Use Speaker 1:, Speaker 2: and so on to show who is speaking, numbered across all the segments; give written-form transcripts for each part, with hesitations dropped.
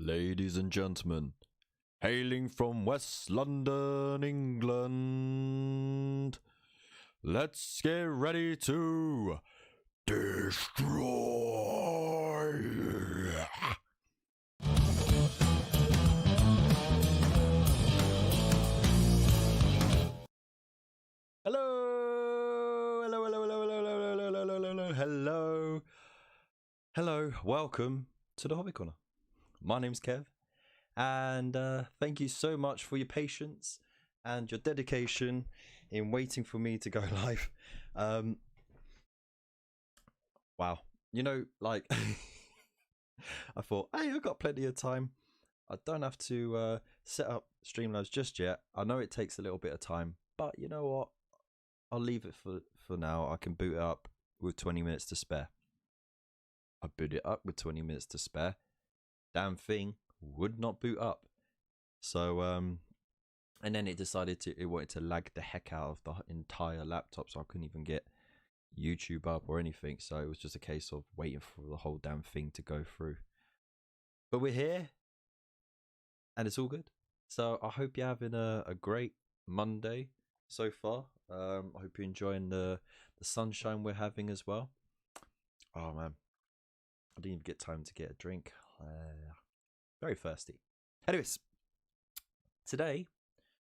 Speaker 1: Ladies and gentlemen, hailing from West London, England, let's get ready to destroy. Hello, welcome to the Hobby Corner. My name's Kev, and thank you so much for your patience and your dedication in waiting for me to go live. Wow, you know, like, I thought, hey, I've got plenty of time. I don't have to set up Streamlabs just yet. I know it takes a little bit of time, but you know what? I'll leave it for now. I can boot it up with 20 minutes to spare. I boot it up with 20 minutes to spare. Damn thing would not boot up. So and then it wanted to lag the heck out of the entire laptop, so I couldn't even get YouTube up or anything. So it was just a case of waiting for the whole damn thing to go through. But we're here and it's all good. So I hope you're having a great Monday so far. I hope you're enjoying the sunshine we're having as well. Oh man, I didn't even get time to get a drink. Very thirsty. Anyways, today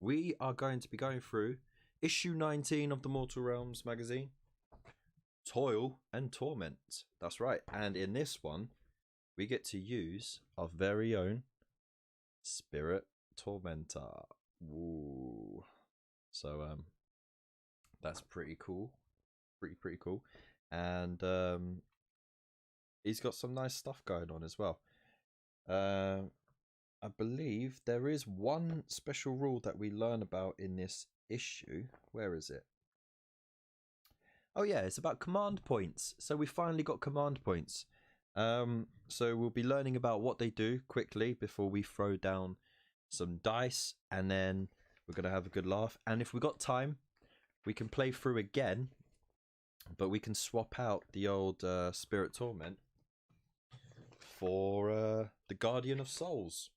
Speaker 1: we are going to be going through issue 19 of the Mortal Realms magazine, Toil and Torment. That's right. And in this one, we get to use our very own Spirit Tormentor. Ooh. So that's pretty cool. Pretty cool. And he's got some nice stuff going on as well. I believe there is one special rule that we learn about in this issue. Where is it? Oh yeah, it's about command points. So we finally got command points. So we'll be learning about what they do quickly before we throw down some dice, and then we're gonna have a good laugh. And if we got time, we can play through again, but we can swap out the old Spirit Torment for the Guardian of Souls,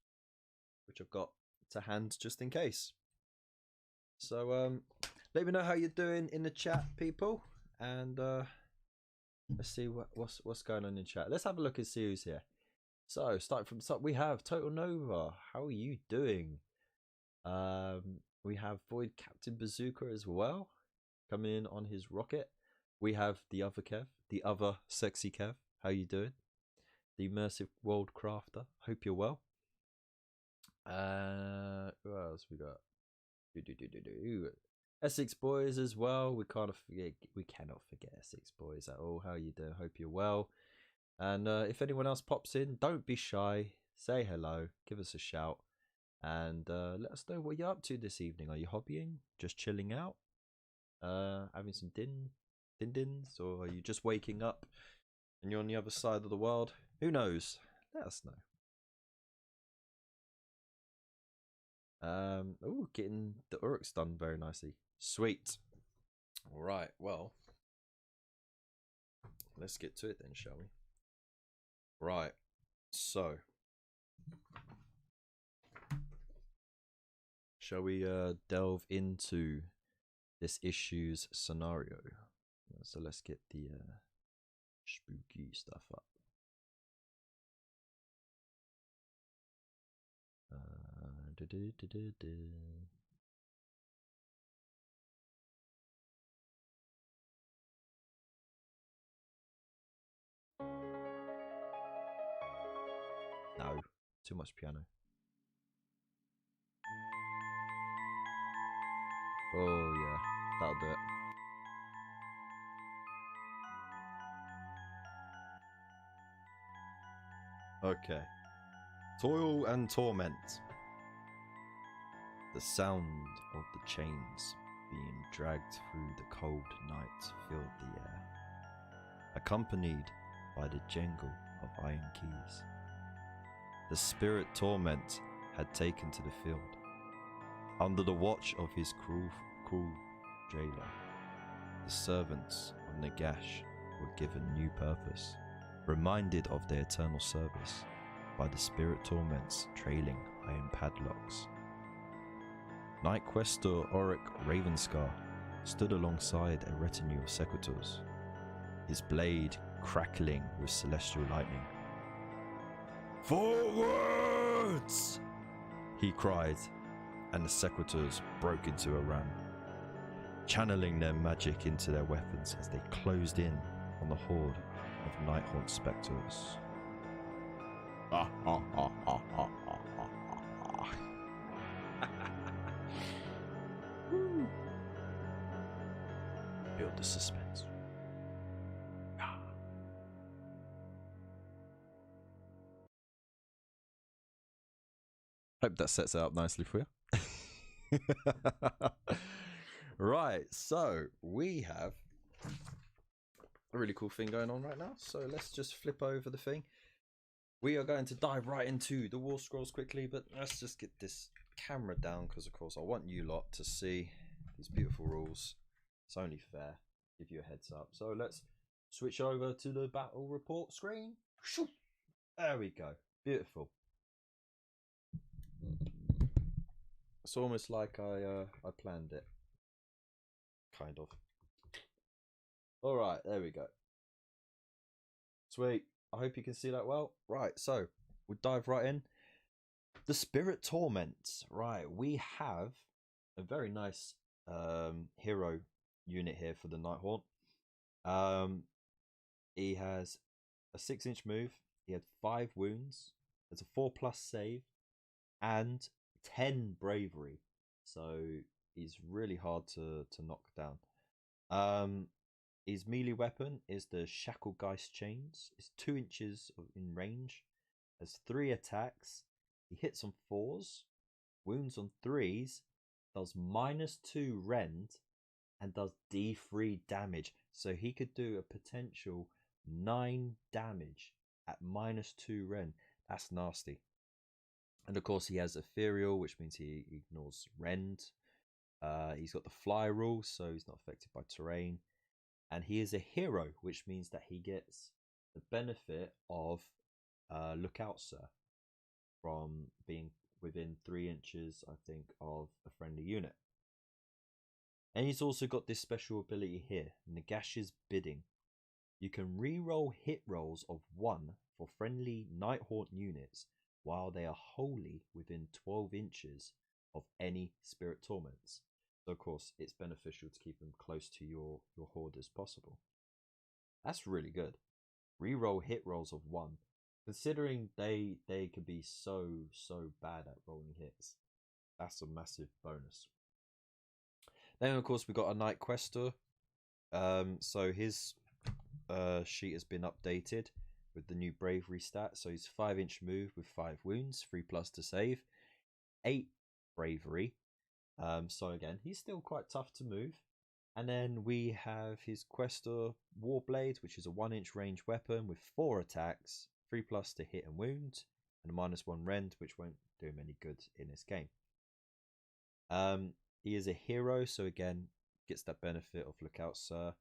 Speaker 1: which I've got to hand just in case. So let me know how you're doing in the chat, people, and let's see what's going on in chat. Let's have a look and see who's here. So starting from the top, we have Total Nova. How are you doing? We have Void Captain Bazooka as well, coming in on his rocket. We have the other Kev, the other sexy Kev. How you doing? The Immersive World Crafter. Hope you're well. Who else we got? Essex Boys as well. We cannot forget Essex Boys at all. How you doing? Hope you're well. And if anyone else pops in, don't be shy. Say hello. Give us a shout. And let us know what you're up to this evening. Are you hobbying? Just chilling out? Having some din-dins? Or are you just waking up and you're on the other side of the world? Who knows? Let us know. Oh, getting the Uruks done very nicely. Sweet. All right, well, let's get to it then, shall we? Right, so shall we delve into this issue's scenario? So let's get the spooky stuff up. No, too much piano. Oh yeah, that'll do it. Okay. Toil and Torment. The sound of the chains being dragged through the cold night filled the air, accompanied by the jangle of iron keys. The Spirit Torment had taken to the field, under the watch of his cruel jailer. The servants of Nagash were given new purpose, reminded of their eternal service, by the spirit torments trailing iron padlocks. Knight Questor Auric Ravenscar stood alongside a retinue of sequitors, his blade crackling with celestial lightning. "Forwards!" he cried, and the sequitors broke into a run, channeling their magic into their weapons as they closed in on the horde of Nighthaunt spectres. Build the suspense. Hope that sets it up nicely for you. Right, so we have a really cool thing going on right now. So let's just flip over the thing. We are going to dive right into the War Scrolls quickly, but let's just get this camera down because, of course, I want you lot to see these beautiful rules. It's only fair. Give you a heads up. So let's switch over to the battle report screen. There we go. Beautiful. It's almost like I planned it. Kind of. All right, there we go. Sweet. I hope you can see that well. Right, so we'll dive right in. The Spirit Torments. Right, we have a very nice hero unit here for the Nighthaunt. He has a 6-inch move. He had 5 wounds. There's a 4+ save and 10 bravery. So he's really hard to knock down. His melee weapon is the Shacklegeist Chains. It's 2 inches in range. Has 3 attacks. He hits on 4s, wounds on 3s, does -2 rend, and does D3 damage. So he could do a potential 9 damage at -2 rend. That's nasty. And of course he has Ethereal, which means he ignores rend. He's got the fly rule, so he's not affected by terrain. And he is a hero, which means that he gets the benefit of Look Out Sir from being within 3 inches, I think, of a friendly unit. And he's also got this special ability here, Nagash's Bidding. You can re-roll hit rolls of 1 for friendly Nighthaunt units while they are wholly within 12 inches of any spirit torments. So of course it's beneficial to keep them close to your horde as possible. That's really good. Reroll hit rolls of 1. Considering they could be so bad at rolling hits, that's a massive bonus. Then of course we've got a Knight Questor. So his sheet has been updated with the new bravery stat. So he's 5-inch move with 5 wounds, 3+ to save, 8 bravery. So again, he's still quite tough to move. And then we have his Questor Warblade, which is a 1-inch range weapon with 4 attacks, 3+ to hit and wound, and a -1 rend, which won't do him any good in this game. He is a hero, so again, gets that benefit of Look Out Sir.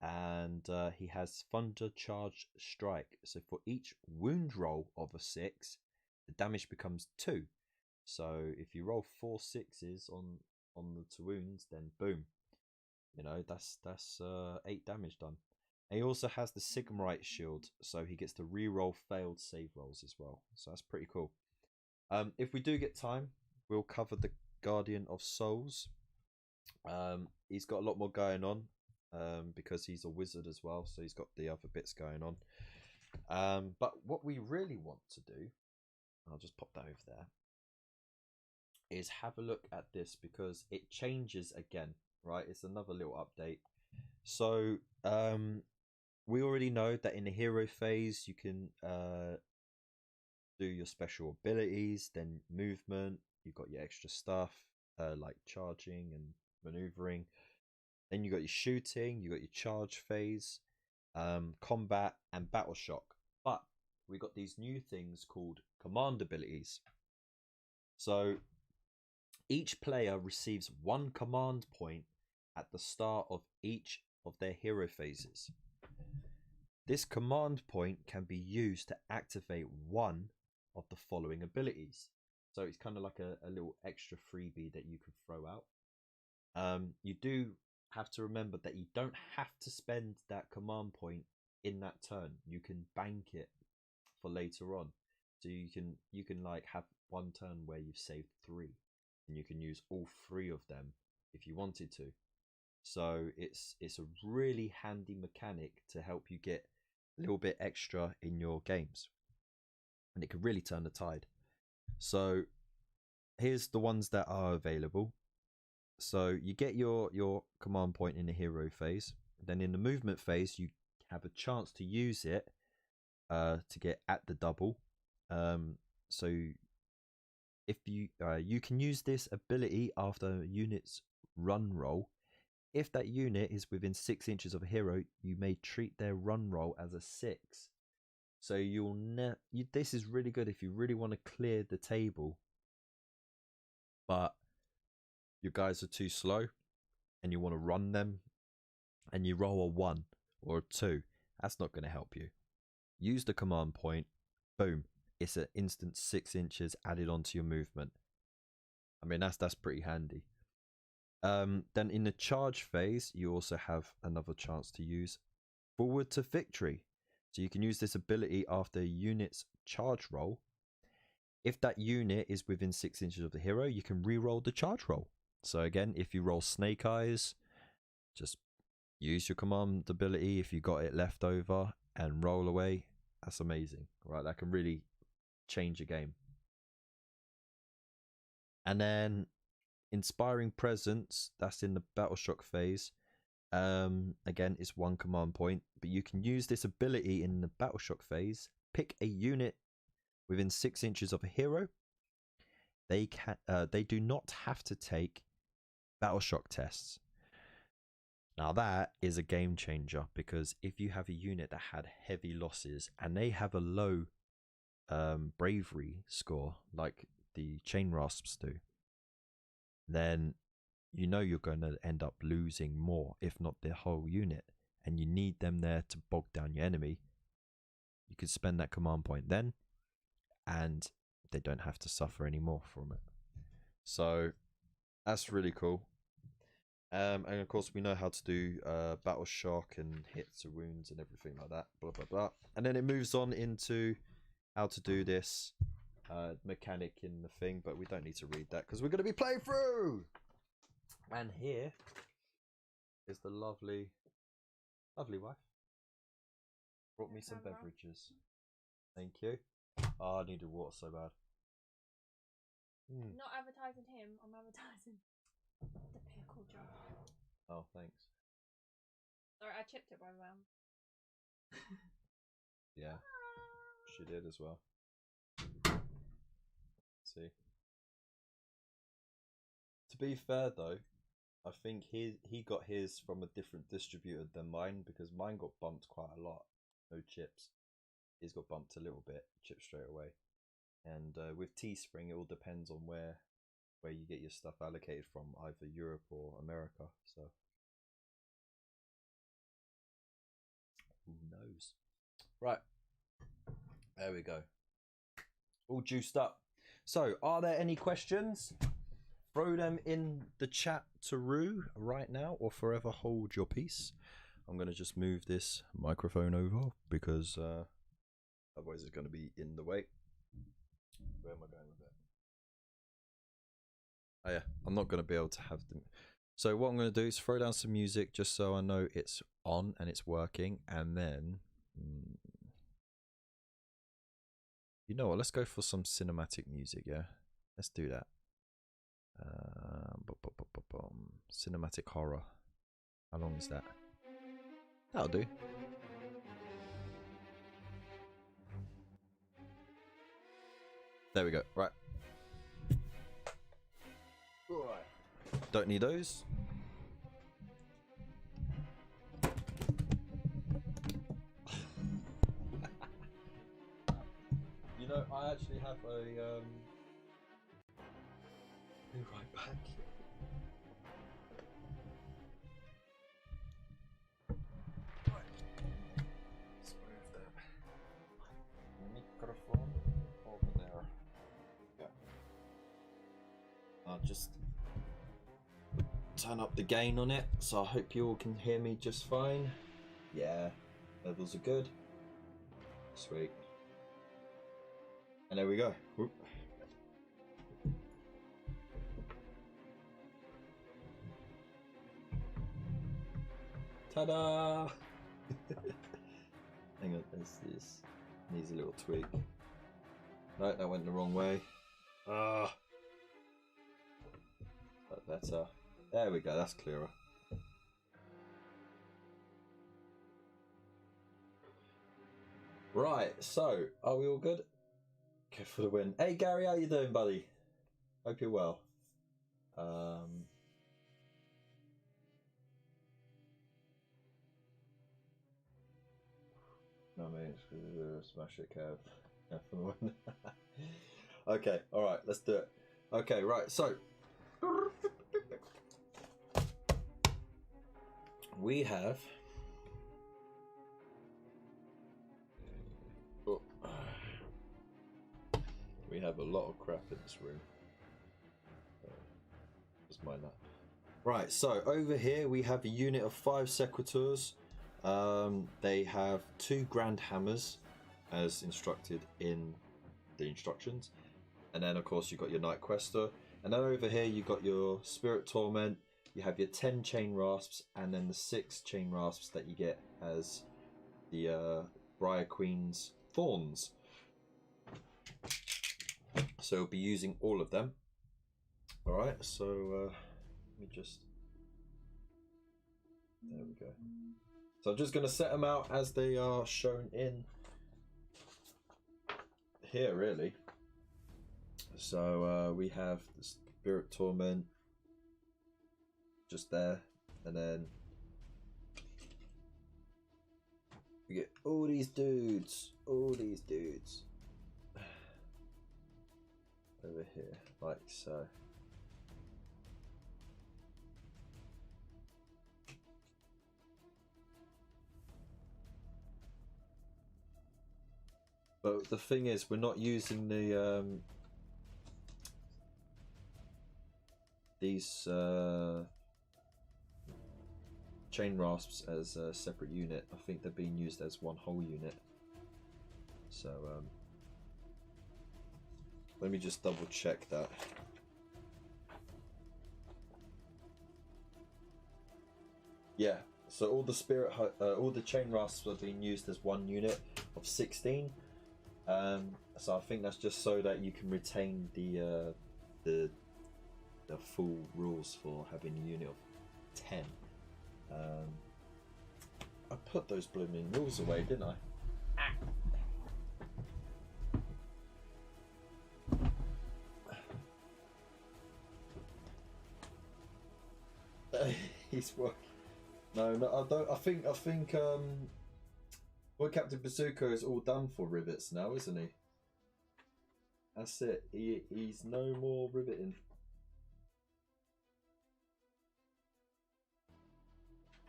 Speaker 1: And he has Thunder Charge Strike. So for each wound roll of a 6, the damage becomes 2. So if you roll 4 6s on the 2 wounds, then boom, you know, that's 8 damage done. And he also has the Sigmarite Shield, so he gets to re-roll failed save rolls as well. So that's pretty cool. If we do get time, we'll cover the Guardian of Souls. He's got a lot more going on because he's a wizard as well, so he's got the other bits going on. But what we really want to do, I'll just pop that over there, is have a look at this because it changes again, right? It's another little update. So we already know that in the hero phase you can do your special abilities, then movement, you've got your extra stuff like charging and maneuvering, then you got your shooting, you got your charge phase, combat and battle shock. But we got these new things called command abilities. So each player receives 1 command point at the start of each of their hero phases. This command point can be used to activate 1 of the following abilities. So it's kind of like a little extra freebie that you can throw out. You do have to remember that you don't have to spend that command point in that turn. You can bank it for later on. So you can like have one turn where you've saved 3, and you can use all 3 of them if you wanted to. So it's a really handy mechanic to help you get a little bit extra in your games, and it can really turn the tide. So here's the ones that are available. So you get your command point in the hero phase. Then in the movement phase, you have a chance to use it to get at the double. So if you can use this ability after a unit's run roll. If that unit is within 6 inches of a hero, you may treat their run roll as a 6. So this is really good if you really want to clear the table, but your guys are too slow and you want to run them, and you roll a 1 or a 2. That's not going to help you. Use the command point. Boom. It's an instant 6 inches added onto your movement. I mean, that's pretty handy. Then in the charge phase, you also have another chance to use Forward to Victory. So you can use this ability after a unit's charge roll. If that unit is within 6 inches of the hero, you can re-roll the charge roll. So again, if you roll Snake Eyes, just use your command ability if you got it left over and roll away. That's amazing, right? That can really change a game. And then Inspiring Presence, that's in the Battle Shock phase. Again, it's 1 command point, but you can use this ability in the Battle Shock phase. Pick a unit within 6 inches of a hero. They do not have to take Battle Shock tests. Now that is a game changer, because if you have a unit that had heavy losses and they have a low bravery score like the Chain Rasps do, then you know you're going to end up losing more, if not the whole unit, and you need them there to bog down your enemy. You could spend that command point then, and they don't have to suffer anymore from it. So that's really cool. And of course we know how to do battle shock and hits and wounds and everything like that, blah blah blah. And then it moves on into how to do this mechanic in the thing, but we don't need to read that because we're going to be playing through. And here is the lovely wife. Brought me some beverages. Thank you. Oh, I needed water so bad.
Speaker 2: Not advertising him, I'm advertising the pickle jar.
Speaker 1: Oh, thanks.
Speaker 2: Sorry, I chipped it by the way.
Speaker 1: Yeah, she did as well. See. To be fair though, I think he got his from a different distributor than mine, because mine got bumped quite a lot. No chips. His got bumped a little bit, chips straight away. And with Teespring, it all depends on where you get your stuff allocated from, either Europe or America. So who knows? Right, there we go. All juiced up. So, are there any questions? Throw them in the chat to Roo right now, or forever hold your peace. I'm going to just move this microphone over because otherwise it's going to be in the way. Where am I going with it? Oh yeah, I'm not going to be able to have them. So what I'm going to do is throw down some music just so I know it's on and it's working, and then you know what, let's go for some cinematic music. Yeah, let's do that. Cinematic horror. How long is that? That'll do. There we go. Right. Don't need those. You know, I actually have a be right back. Right. Let's move that microphone over there. just turn up the gain on it, so I hope you all can hear me just fine. Yeah, levels are good. Sweet. And there we go. Whoop. Ta-da! Hang on, this needs a little tweak. No, that went the wrong way. Ah. That better. There we go, that's clearer. Right, so, are we all good? Go for the win. Hey Gary, how you doing, buddy? Hope you're well. No, I mean, it's smash it, Kev. Yeah, for the win. Okay, alright, let's do it. Okay, right, so. We have. Oh. We have a lot of crap in this room. Just mind that. Right, so over here we have a unit of 5 Sequitors. They have 2 Grand Hammers, as instructed in the instructions. And then, of course, you've got your Night Quester. And then over here you've got your Spirit Torment. You have your 10 Chain Rasps, and then the 6 Chain Rasps that you get as the Briar Queen's Thorns. So we'll be using all of them. Alright, so let me just... There we go. So I'm just going to set them out as they are shown in here, really. So we have the Spirit Torment just there, and then we get all these dudes over here, like so. But the thing is, we're not using the these Chain Rasps as a separate unit. I think they're being used as one whole unit. So let me just double check that. Yeah, so all the all the Chain Rasps are being used as one unit of 16. So I think that's just so that you can retain the full rules for having a unit of 10. I put those blooming rules away, didn't I? He's working. No, I don't. I think. Well, Captain Bazooka is all done for rivets now, isn't he? That's it. He's no more riveting.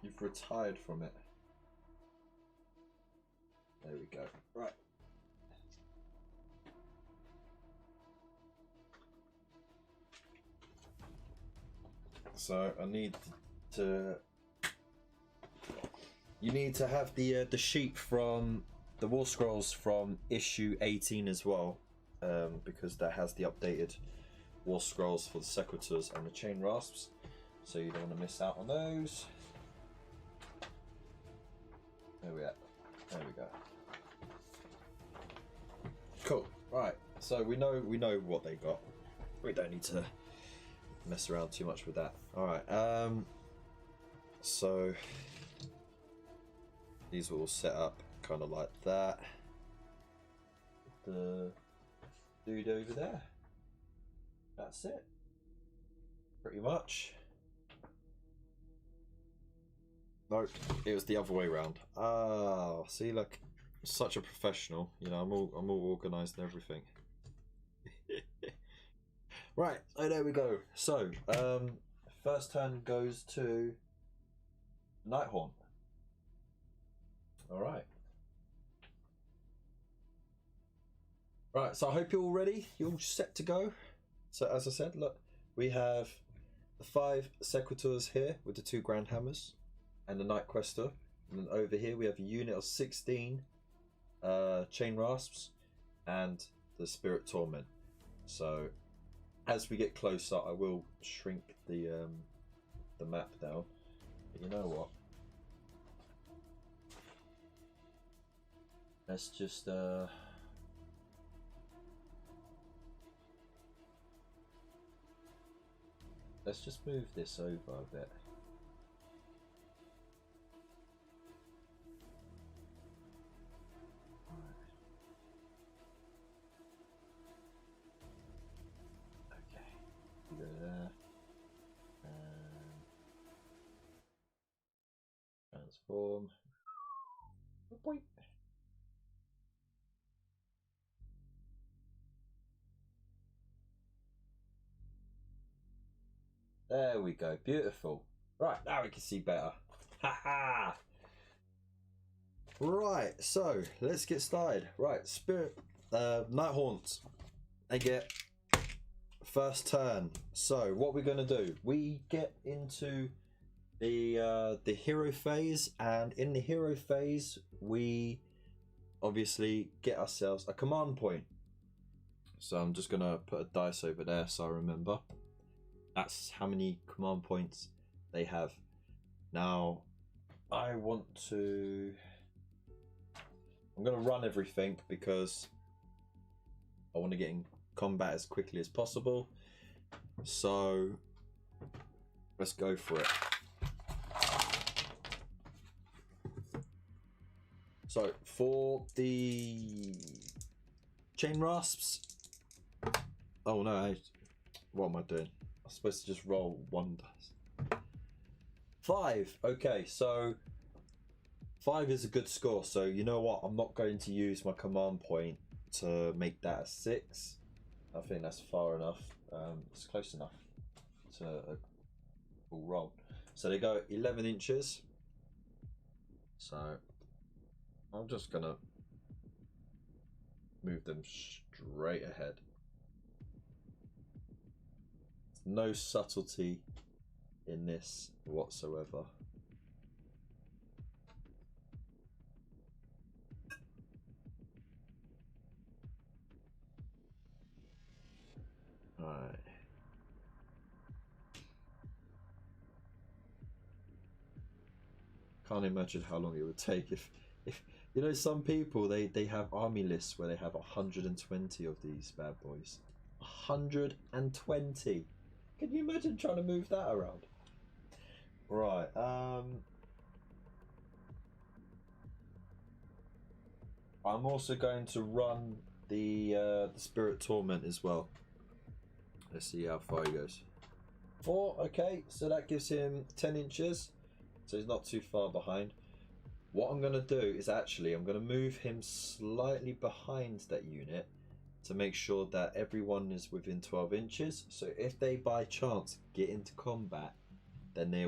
Speaker 1: You've retired from it. There we go. Right. So I need to. You need to have the sheet from the War Scrolls from issue 18 as well, because that has the updated War Scrolls for the Sequitors and the Chain Rasps. So you don't want to miss out on those. There we are. There we go. Cool. Right. So we know what they got. We don't need to mess around too much with that. All right. So these are all set up kind of like that. The dude over there. That's it. Pretty much. No, it was the other way around. Ah, see, look, such a professional. You know, I'm all organised and everything. Right, oh, there we go. So, first turn goes to Nighthorn. All right. Right, so I hope you're all ready. You're all set to go. So, as I said, look, we have the 5 Sequitors here with the 2 Grand Hammers and the Night Quester. And then over here we have a unit of 16 Chain Rasps and the Spirit Torment. So as we get closer, I will shrink the map down. But you know what? Let's just move this over a bit. Okay, go there. Transform. Boing. There we go, beautiful. Right, now we can see better. Haha! Right, so let's get started. Right, Spirit, Nighthaunt. They get first turn. So what we're gonna do? We get into the hero phase, and in the hero phase, we obviously get ourselves a command point. So I'm just gonna put a dice over there so I remember. That's how many command points they have. Now, I'm going to run everything because I want to get in combat as quickly as possible. So, let's go for it. So, for the Chain Rasps. Oh no, what am I doing? I'm supposed to just roll 1 dice. 5. Okay, so 5 is a good score. So you know what? I'm not going to use my command point to make that a 6. I think that's far enough. It's close enough to a full roll. So they go 11 inches. So I'm just gonna move them straight ahead. No subtlety in this whatsoever. Alright. Can't imagine how long it would take if you know, some people they have army lists where they have 120 of these bad boys. 120. Can you imagine trying to move that around? Right, I'm also going to run the Spirit Torment as well. Let's see how far he goes. 4, okay, so that gives him 10 inches. So he's not too far behind. What I'm going to do is actually, I'm going to move him slightly behind that unit to make sure that everyone is within 12 inches. So if they by chance get into combat, then they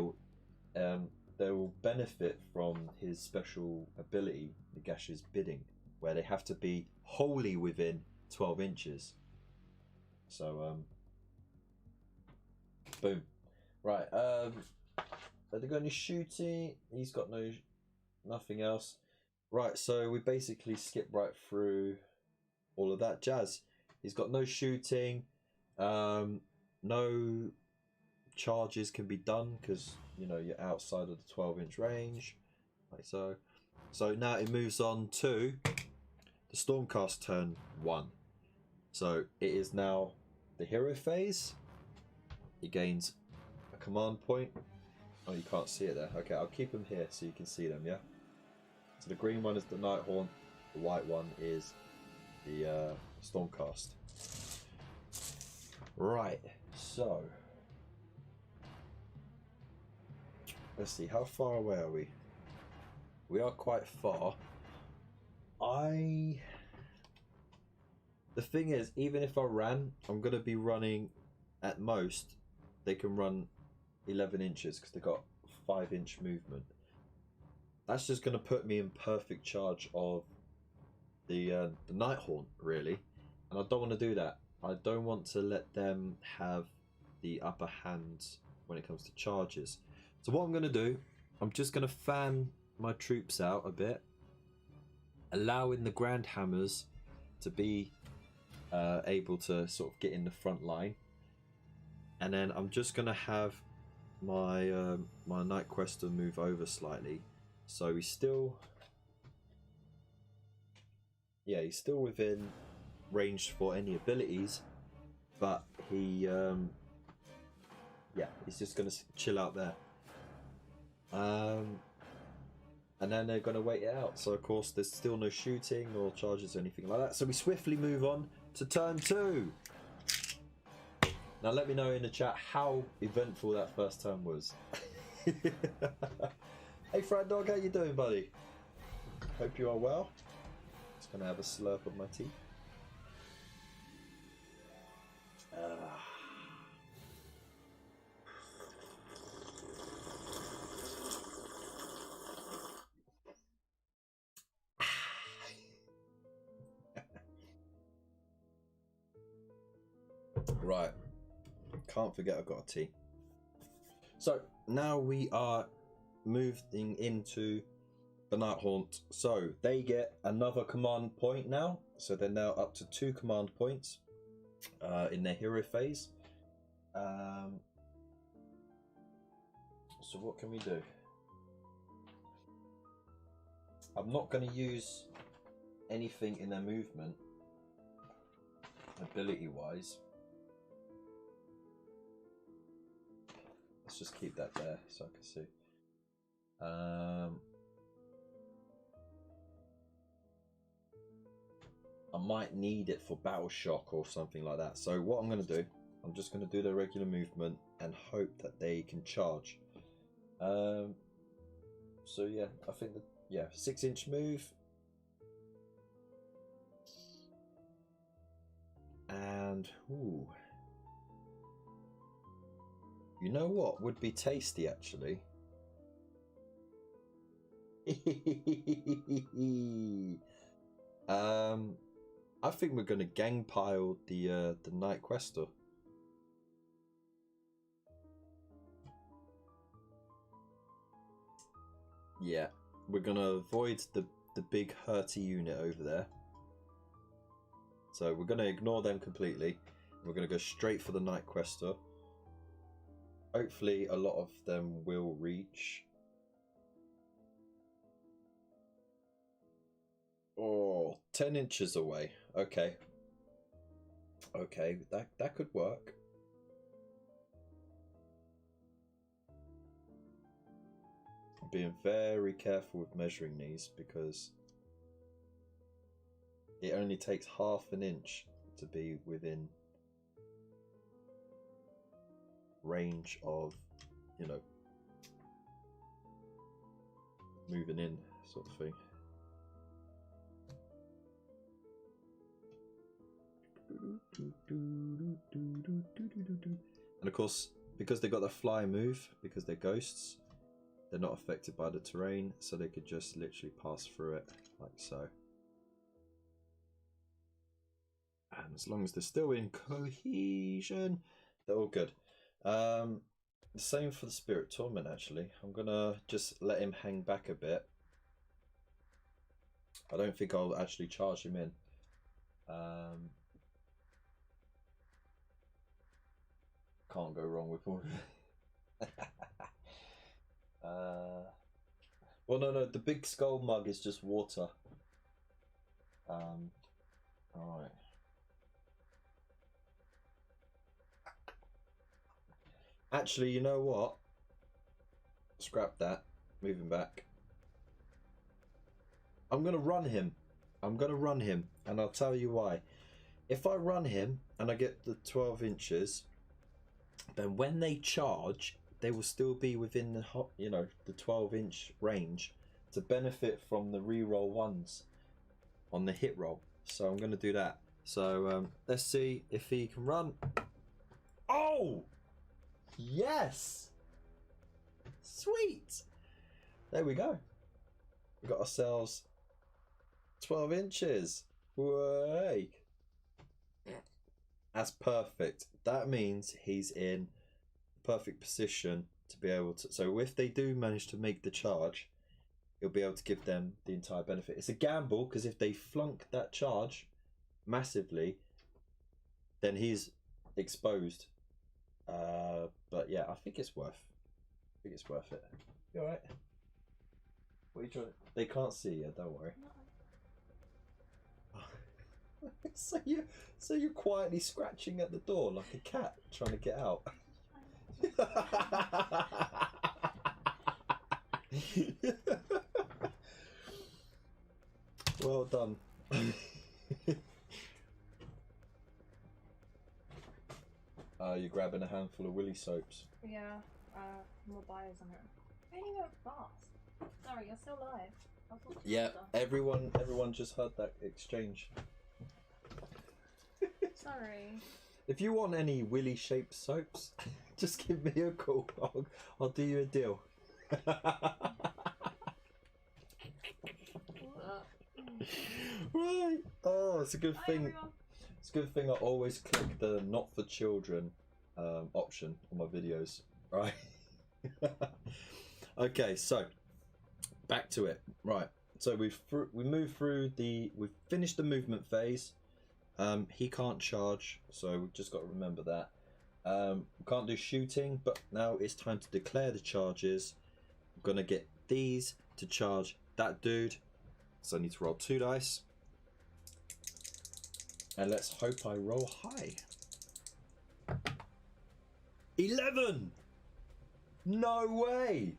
Speaker 1: will benefit from his special ability, Nagash's Bidding, where they have to be wholly within 12 inches. So, boom. Right, have they got any shooting? He's got nothing else. Right, so we basically skip right through all of that jazz. He's got no shooting, no charges can be done because you know you're outside of the 12-inch range, like so. So now it moves on to the Stormcast turn 1. So it is now the hero phase. He gains a command point. Oh, you can't see it there. Okay, I'll keep them here so you can see them. Yeah. So the green one is the Nighthorn. The white one is the Stormcast. Right, so let's see, how far away are we? We are quite far. The thing is, even if I ran, I'm going to be running at most, they can run 11 inches because they've got 5-inch movement. That's just going to put me in perfect charge of the Nighthaunt, really. And I don't want to do that. I don't want to let them have the upper hand when it comes to charges. So what I'm going to do, I'm just going to fan my troops out a bit, allowing the grand hammers to be able to sort of get in the front line, and then I'm just going to have my my Nightquester move over slightly, so he's still within range for any abilities, but he's just going to chill out there. And then they're going to wait it out. So of course there's still no shooting or charges or anything like that. So we swiftly move on to turn 2. Now let me know in the chat how eventful that first turn was. Hey Frat Dog, how you doing, buddy? Hope you are well. Just going to have a slurp of my tea. Right, can't forget I've got a tea. So now we are moving into the Nighthaunt. So they get another command point now. So they're now up to 2 command points in their hero phase. So what can we do? I'm not going to use anything in their movement ability wise. Let's just keep that there so I can see. I might need it for battle shock or something like that. So what I'm going to do, I'm just going to do their regular movement and hope that they can charge. So yeah, I think that 6-inch move. And ooh. You know what would be tasty actually? I think we're gonna gang pile the Nightquester. Yeah, we're gonna avoid the big hurty unit over there. So we're gonna ignore them completely. We're gonna go straight for the Nightquester. Hopefully a lot of them will reach. Oh, 10 inches away. Okay. Okay, that could work. I'm being very careful with measuring these because it only takes half an inch to be within range of, you know, moving in sort of thing. And of course, because they got the fly move, because they're ghosts, they're not affected by the terrain, so they could just literally pass through it like so. And as long as they're still in cohesion, they're all good. The same for the Spirit Torment actually. I'm gonna just let him hang back a bit. I don't think I'll actually charge him in. Can't go wrong with all of it. Well, no, the big skull mug is just water. Alright. Actually, you know what? Scrap that. Moving back. I'm going to run him. And I'll tell you why. If I run him and I get the 12 inches, then when they charge, they will still be within the, you know, the 12-inch range to benefit from the reroll ones on the hit roll. So I'm going to do that. So let's see if he can run. Oh! Yes! Sweet! There we go. We got ourselves 12 inches. Way. That's perfect. That means he's in perfect position to be able to. So if they do manage to make the charge, he'll be able to give them the entire benefit. It's a gamble because if they flunk that charge massively, then he's exposed. But yeah, I think it's worth. I think it's worth it. You all right? What are you trying? They can't see you. Don't worry. So you're quietly scratching at the door like a cat trying to get out. Well done. You're grabbing a handful of willy soaps.
Speaker 2: Yeah, more buyers on it. Why are you going fast? Sorry, you're still live.
Speaker 1: Yeah, everyone just heard that exchange.
Speaker 2: Sorry.
Speaker 1: If you want any willy shaped soaps, just give me a call. I'll do you a deal. Right. Oh, it's a good thing.
Speaker 2: Everyone.
Speaker 1: It's a good thing I always click the not for children option on my videos. Right. Okay, so back to it. Right. So we moved through we've finished the movement phase. He can't charge, so we've just got to remember that. We can't do shooting, but now it's time to declare the charges. I'm gonna get these to charge that dude. So I need to roll 2 dice. And let's hope I roll high. 11! No way!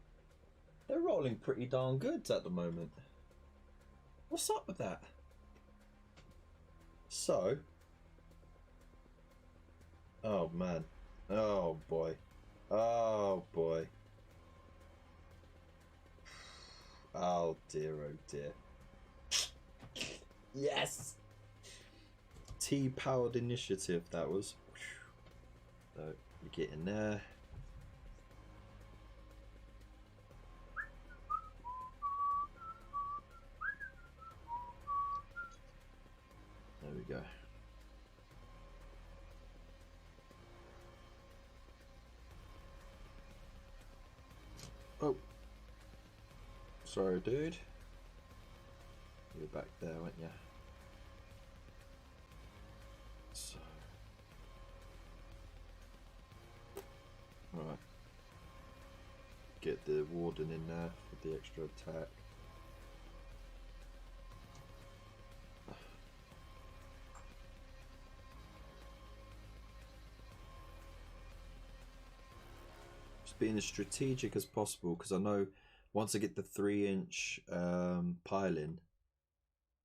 Speaker 1: They're rolling pretty darn good at the moment. What's up with that? So... Oh man. Oh boy. Oh boy. Oh dear, oh dear. Yes! T-powered initiative, that was. So, we get in there. There we go. Oh. Sorry, dude. You're back there, weren't you? So. Right. Get the warden in there for the extra attack. Just being as strategic as possible because I know once I get the 3-inch pile in,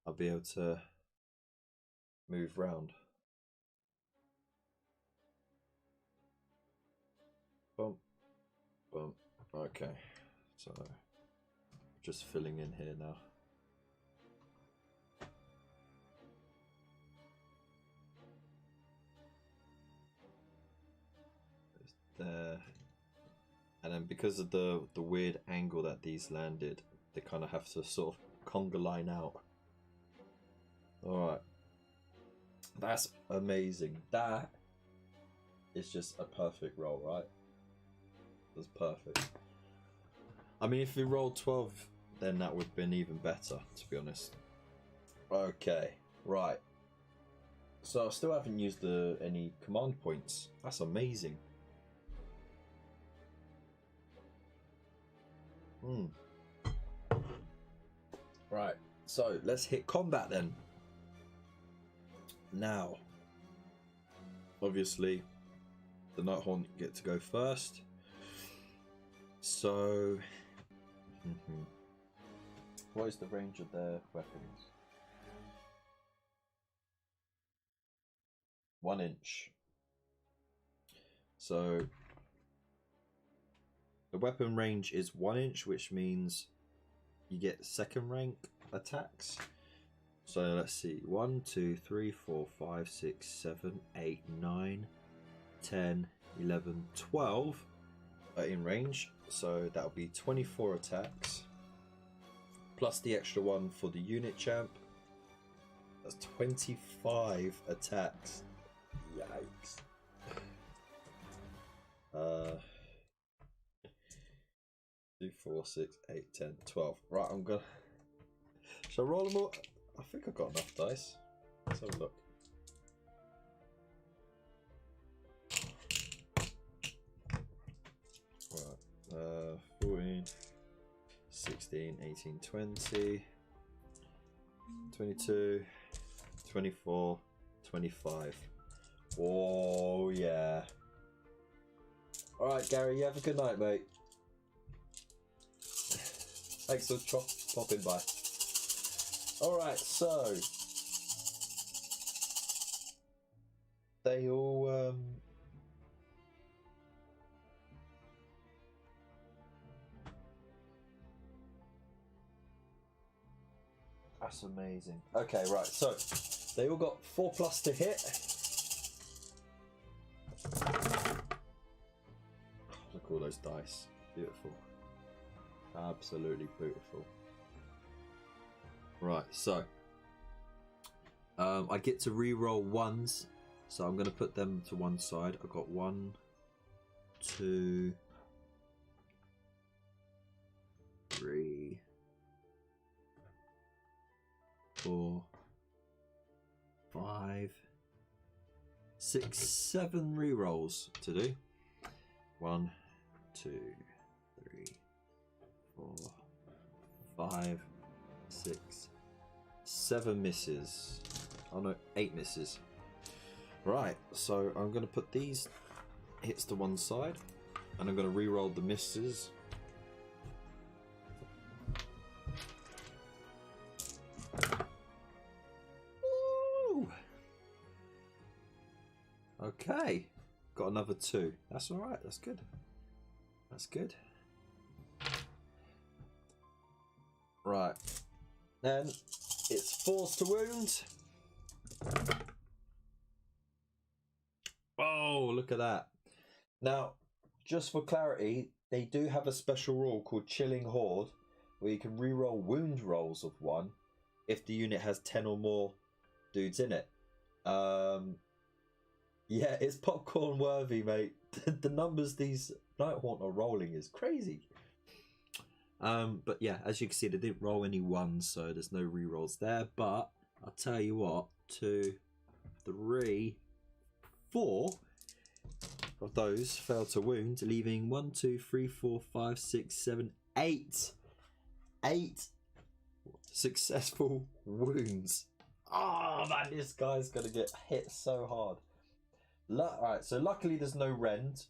Speaker 1: I'll be able to move round. Bump, bump. Okay, so just filling in here now. There's there. And then because of the weird angle that these landed, they kind of have to sort of conga line out. Alright. That's amazing. That is just a perfect roll, right? That's perfect. I mean, if we rolled 12, then that would have been even better, to be honest. Okay, right. So I still haven't used any command points. That's amazing. Right, so let's hit combat then. Now, obviously, the Nighthorn get to go first. So, what is the range of their weapons? 1 inch. So, the weapon range is 1 inch, which means you get second rank attacks. So let's see, 1, 2, 3, 4, 5, 6, 7, 8, 9, 10, 11, 12 are in range. So that'll be 24 attacks plus the extra one for the unit champ. That's 25 attacks. Yikes. 2, 4, 6, 8, 10, 12. Right, I'm gonna. Shall I roll them all? I think I've got enough dice. Let's have a look. Right, 14, 16, 18, 20, 22, 24, 25. Oh, yeah. Alright, Gary, you have a good night, mate. Thanks for popping by. Alright, so they all that's amazing. Okay, right, so they all got 4+ to hit. Look at all those dice. Beautiful. Absolutely beautiful. Right, so I get to re-roll ones, so I'm going to put them to one side. I've got 1, 2, 3, 4, 5, 6, 7 re-rolls to do. 1, 2, 3, 4, 5, 6, 7 misses. Oh no, 8 misses. Right, so I'm going to put these hits to one side, and I'm going to re-roll the misses. Woo! Okay, got another 2. That's all right. That's good. That's good. Right, then it's force to wound. Oh, look at that. Now, just for clarity, they do have a special rule called Chilling Horde, where you can re-roll wound rolls of 1 if the unit has 10 or more dudes in it. Yeah, it's popcorn worthy, mate. The numbers these Nighthaunt are rolling is crazy. But yeah, as you can see, they didn't roll any 1s, so there's no re-rolls there. But I'll tell you what, 2, 3, 4 of those failed to wound, leaving 1, 2, 3, 4, 5, 6, 7, 8 successful wounds. Oh man, this guy's gonna get hit so hard. Alright, so luckily there's no rend.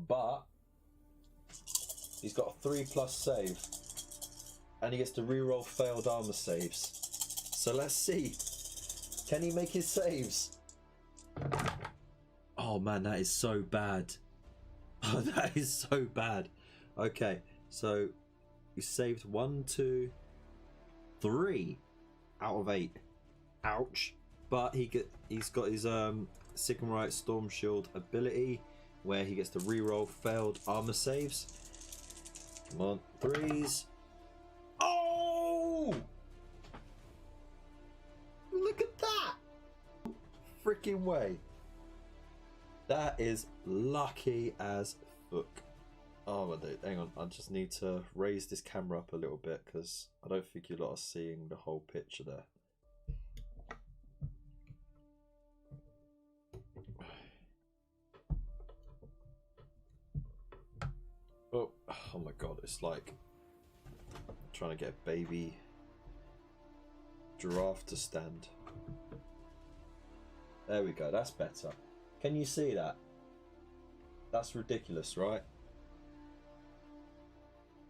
Speaker 1: But he's got a 3+ save, and he gets to reroll failed armor saves. So let's see, can he make his saves? Oh man, that is so bad. Oh, that is so bad. Okay, so he saved 1, 2, 3 out of 8. Ouch. But he's got his Sigmarite Storm Shield ability, where he gets to reroll failed armor saves. Come on, 3s. Oh! Look at that! Freaking way. That is lucky as fuck. Oh my dude, hang on. I just need to raise this camera up a little bit because I don't think you lot are seeing the whole picture there. Oh my god, it's like trying to get a baby giraffe to stand. There we go, that's better. Can you see that? That's ridiculous, right?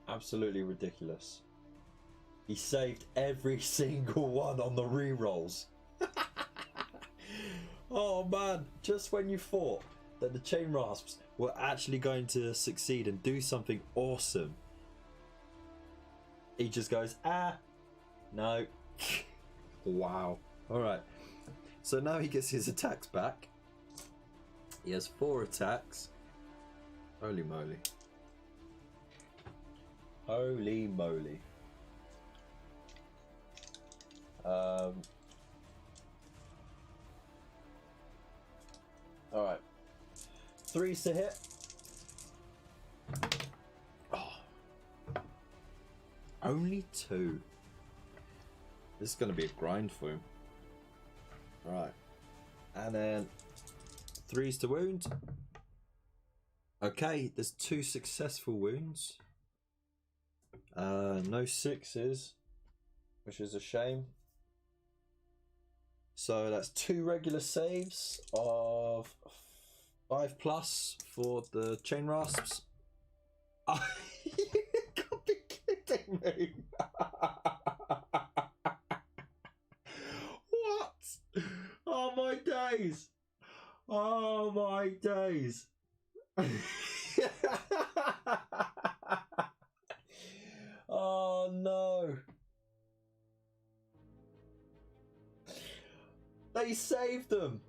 Speaker 1: Absolutely ridiculous. He saved every single one on the re-rolls. Oh man, just when you thought that the chain rasps were actually going to succeed and do something awesome, he just goes, no. Wow. Alright, so now he gets his attacks back. He has 4 attacks. Holy moly. Holy moly. Alright. 3s to hit. Oh. Only 2. This is going to be a grind for him. Right. And then 3s to wound. Okay, there's 2 successful wounds. No 6s, which is a shame. So that's 2 regular saves of 5+ for the chain rasps. Oh, you can't be kidding me. What? Oh my days. Oh my days. Oh no. They saved them.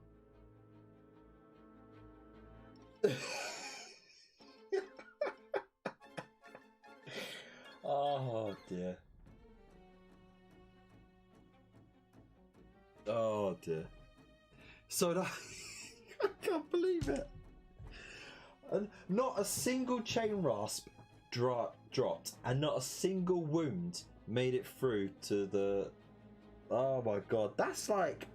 Speaker 1: Oh dear. Oh dear. So that I can't believe it. And not a single chain rasp dropped, and not a single wound made it through to the. Oh my god, that's like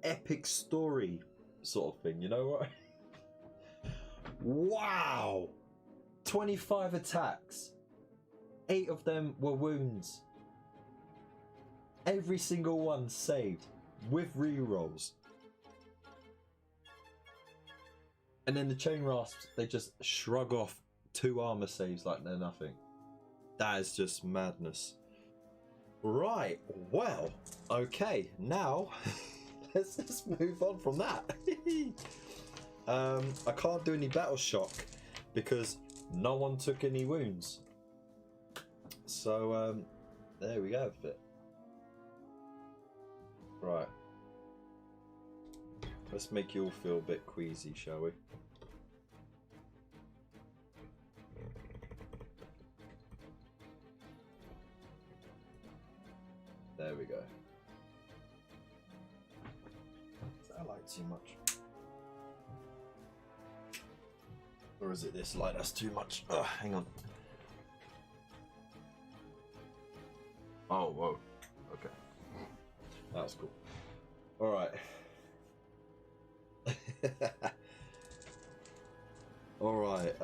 Speaker 1: epic story sort of thing, you know what? Wow! 25 attacks. 8 of them were wounds. Every single one saved with rerolls. And then the chain rasps, they just shrug off 2 armor saves like they're nothing. That is just madness. Right, well, okay, now let's just move on from that. I can't do any battle shock because no one took any wounds. So there we go. Right. Let's make you all feel a bit queasy, shall we? There we go. Is that light too much? Or is it this light that's too much? Oh, hang on. Oh, whoa. Okay. That was cool. Alright. Alright,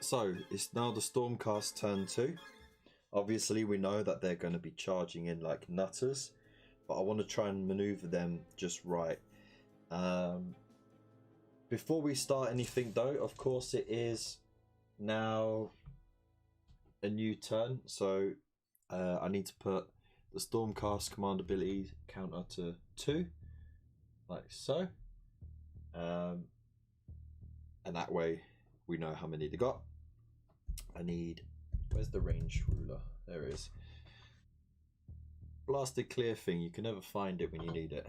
Speaker 1: so it's now the Stormcast turn 2. Obviously we know that they're going to be charging in like nutters, but I want to try and maneuver them just right. Before we start anything though, of course it is now a new turn, so I need to put the Stormcast command ability counter to 2, like so. And that way we know how many they got. I need, where's the range ruler? There it is. Blasted clear thing, you can never find it when you need it.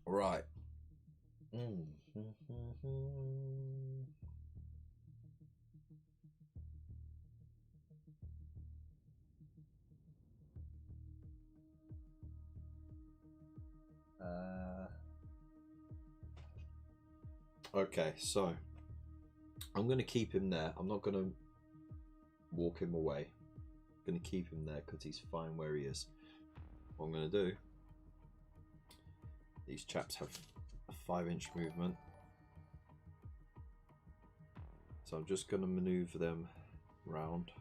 Speaker 1: Right. Okay, so I'm going to keep him there. I'm not going to walk him away. I'm going to keep him there because he's fine where he is. What I'm going to do, these chaps have a 5-inch movement, so I'm just going to maneuver them round.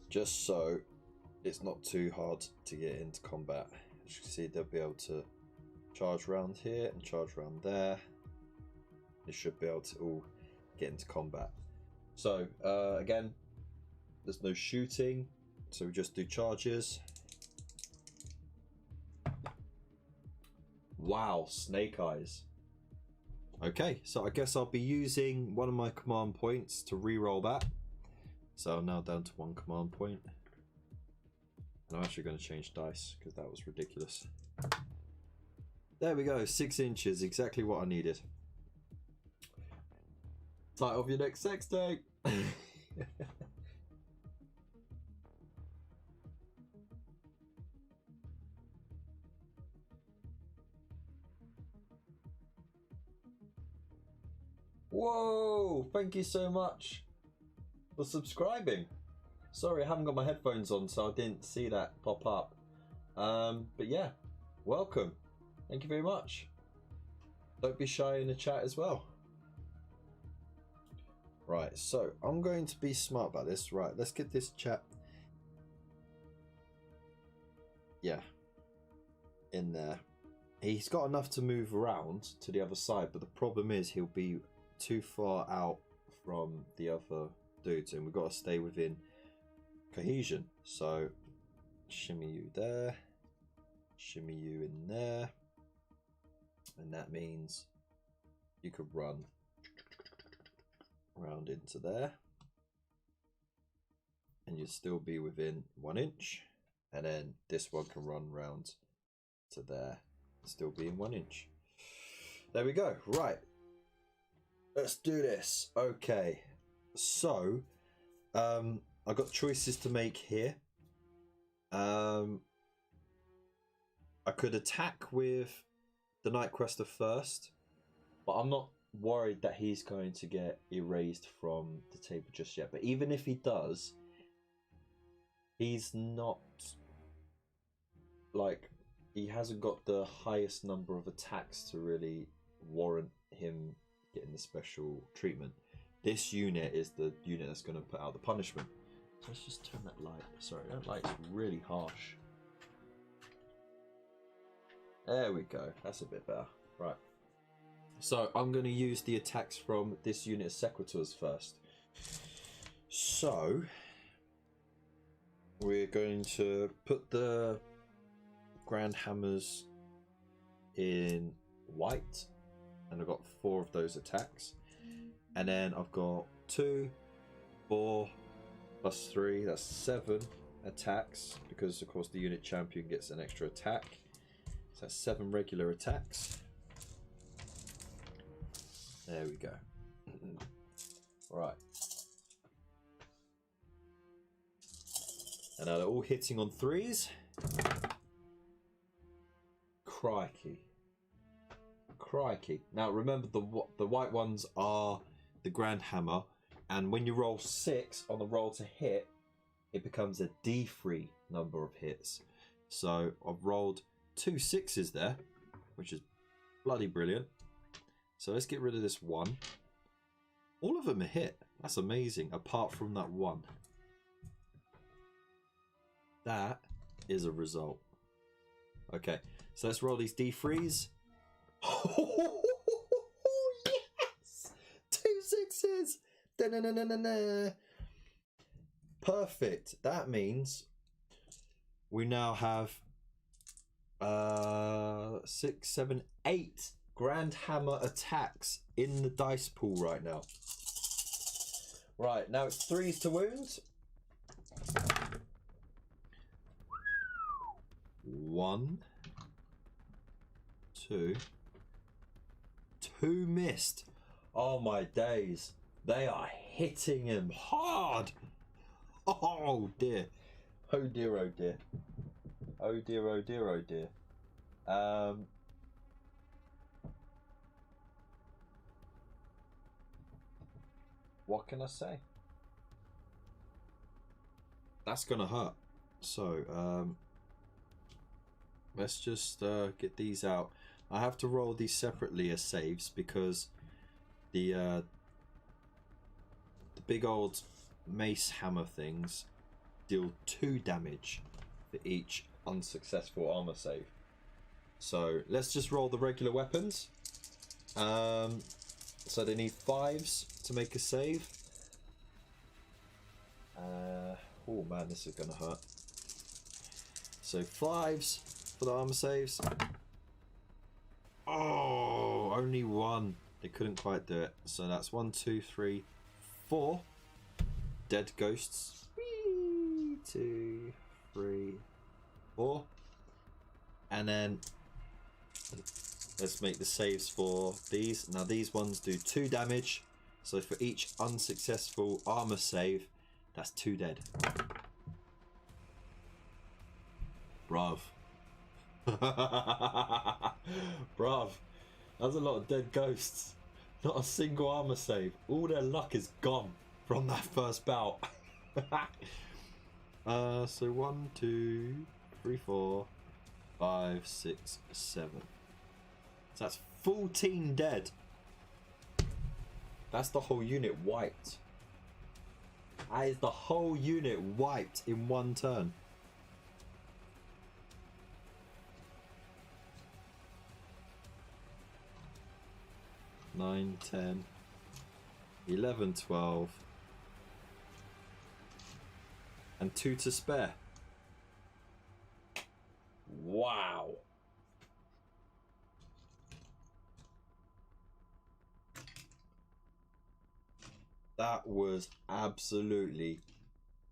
Speaker 1: Just so it's not too hard to get into combat. As you can see, they'll be able to charge around here and charge around there. They should be able to all get into combat. So again, there's no shooting, so we just do charges. Wow, snake eyes. Okay, so I guess I'll be using one of my command points to re-roll that. So I'm now down to 1 command point. And I'm actually going to change dice because that was ridiculous. There we go, 6 inches, exactly what I needed. Title of your next sex tape. Whoa, thank you so much for subscribing. Sorry, I haven't got my headphones on, so I didn't see that pop up. But yeah, welcome. Thank you very much. Don't be shy in the chat as well. Right, so I'm going to be smart about this. Right, let's get this chat. Yeah, in there. He's got enough to move around to the other side, but the problem is he'll be too far out from the other dudes, and we've got to stay within cohesion. So shimmy you there, shimmy you in there, and that means you could run round into there and you'd still be within 1 inch, and then this one can run round to there, still being 1 inch. There we go. Right, let's do this. Okay, so I've got choices to make here. I could attack with the Nightquester first, but I'm not worried that he's going to get erased from the table just yet. But even if he does, he's not, like, he hasn't got the highest number of attacks to really warrant him getting the special treatment. This unit is the unit that's going to put out the punishment. So let's just turn that light. Sorry, that light's really harsh. There we go. That's a bit better. Right. So I'm going to use the attacks from this unit of Sequitors first. So we're going to put the Grand Hammers in white, and I've got 4 of those attacks, and then I've got 2, 4 plus 3, that's 7 attacks, because of course the unit champion gets an extra attack. So that's 7 regular attacks. There we go. Right. And now they're all hitting on 3s. Crikey. Crikey. Now remember, the white ones are the Grand Hammer, and when you roll 6 on the roll to hit, it becomes a D3 number of hits. So I've rolled 2 6s there, which is bloody brilliant. So let's get rid of this 1. All of them are hit. That's amazing, apart from that 1. That is a result. Okay, so let's roll these D3s. Oh, yes! 2 6s! Da-na-na-na-na-na. Perfect. That means we now have 6, 7, 8 Grand Hammer attacks in the dice pool right now. Right, now it's 3s to wound. 1, 2, 2 missed. Oh my days, they are hitting him hard. Oh dear. Oh dear, oh dear. Oh dear, oh dear, oh dear. What can I say? That's gonna hurt. So let's just get these out. I have to roll these separately as saves because the big old mace hammer things deal 2 damage for each unsuccessful armor save. So let's just roll the regular weapons. So they need 5s to make a save. Oh man, this is gonna hurt. So 5s for the armor saves. Oh, only 1. They couldn't quite do it. So that's 1, 2, 3, 4 dead ghosts. 2, 3, 4. And then Let's make the saves for these. Now these ones do 2 damage. So for each unsuccessful armor save, that's 2 dead. Bruv. Bruv. That's a lot of dead ghosts. Not a single armor save. All their luck is gone from that first bout. So 1, 2, 3, 4, 5, 6, 7. So that's 14 dead. That's the whole unit wiped. That is the whole unit wiped in 1 turn. Nine, 10, 11, 12, and 2 to spare. Wow. That was absolutely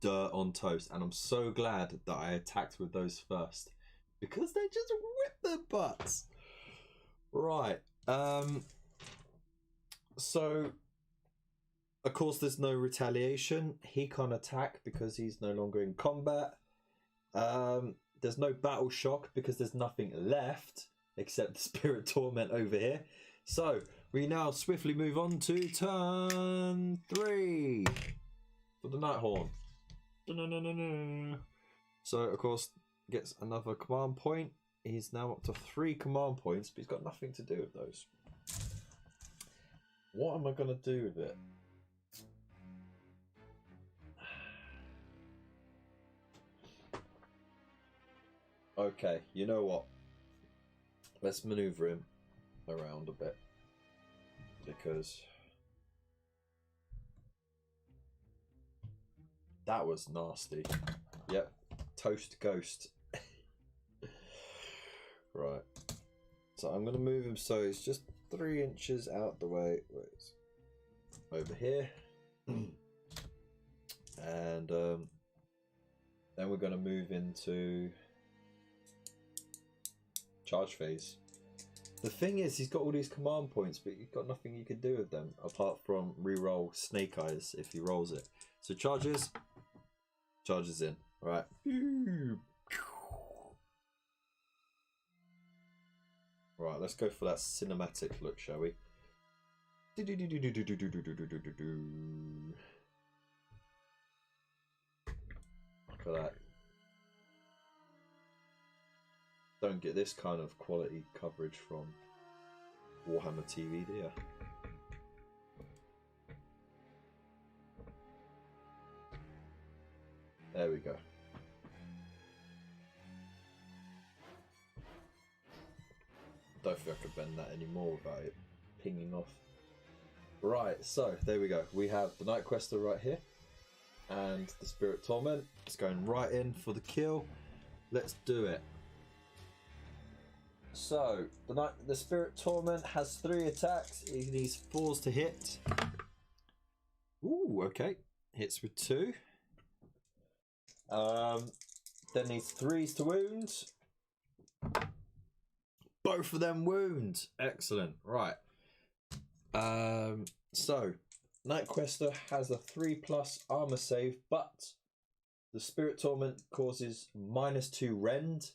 Speaker 1: dirt on toast, and I'm so glad that I attacked with those first, because they just whipped their butts. Right. So, of course, there's no retaliation. He can't attack because he's no longer in combat. There's no battle shock because there's nothing left except the Spirit Torment over here. So, we now swiftly move on to turn 3 for the Nighthorn. So, of course, gets another command point. He's now up to 3 command points, but he's got nothing to do with those. What am I going to do with it? Okay, you know what? Let's maneuver him around a bit. Because that was nasty. Yep, toast ghost. Right. So I'm going to move him so he's just 3 inches out the way. Wait, over here. And then we're going to move into charge phase. The thing is, he's got all these command points, but you've got nothing you can do with them apart from re-roll Snake Eyes if he rolls it. So charges in. Right. Right, let's go for that cinematic look, shall we? Look at that. Don't get this kind of quality coverage from Warhammer TV, do you? There we go. Don't think I could bend that anymore without it pinging off. Right, so there we go. We have the Night Quester right here, and the Spirit Torment. It's going right in for the kill. Let's do it. So the Spirit Torment has 3 attacks. He needs 4s to hit. Ooh, okay. Hits with 2. Then needs 3s to wound. Both of them wound. Excellent. Right. So Night Quester has a 3+ armor save, but the Spirit Torment causes -2 rend.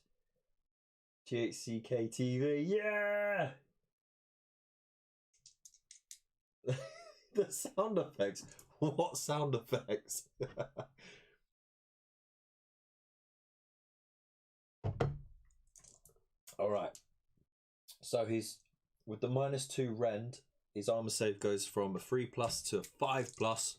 Speaker 1: THCK TV, yeah! The sound effects. What sound effects? Alright. So he's with the -2 rend, his armor save goes from a 3+ to a 5+.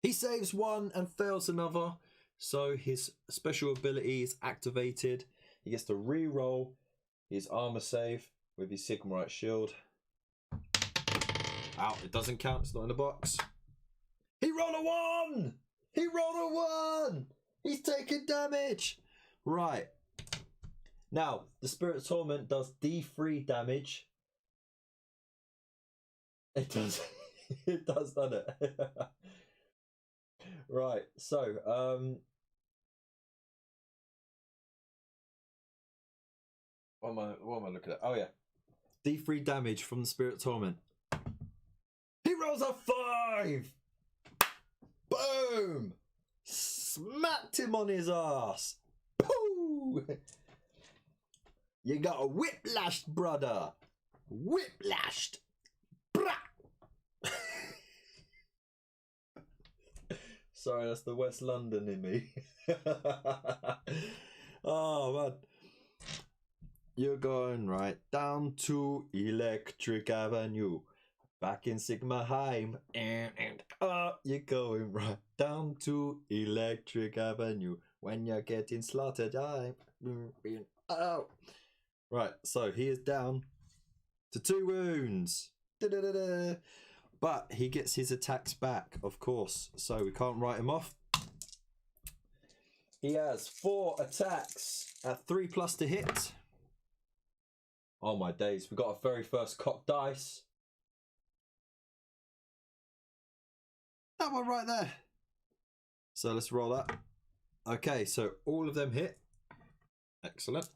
Speaker 1: He saves 1 and fails another, so his special ability is activated. He gets to re-roll his armor save with his Sigmarite shield. Ow, it doesn't count, it's not in the box. He rolled a 1! He rolled a 1! He's taking damage! Right. Now, the Spirit Torment does D3 damage. It does. It does, doesn't it? Right, so, What am I looking at? Oh yeah. D3 damage from the Spirit Torment. He rolls a 5! Boom! Smacked him on his ass. Pooh! You got a whiplashed, brother. Whiplashed. Brah! Sorry, that's the West London in me. Oh, man. You're going right down to Electric Avenue. Back in Sigmaheim. And you're going right down to Electric Avenue. When you're getting slaughtered, Right, so he is down to 2 wounds. Da-da-da-da. But he gets his attacks back, of course. So we can't write him off. He has 4 attacks at 3+ to hit. Oh my days, we got our very first cocked dice. That one right there. So let's roll that. Okay, so all of them hit. Excellent.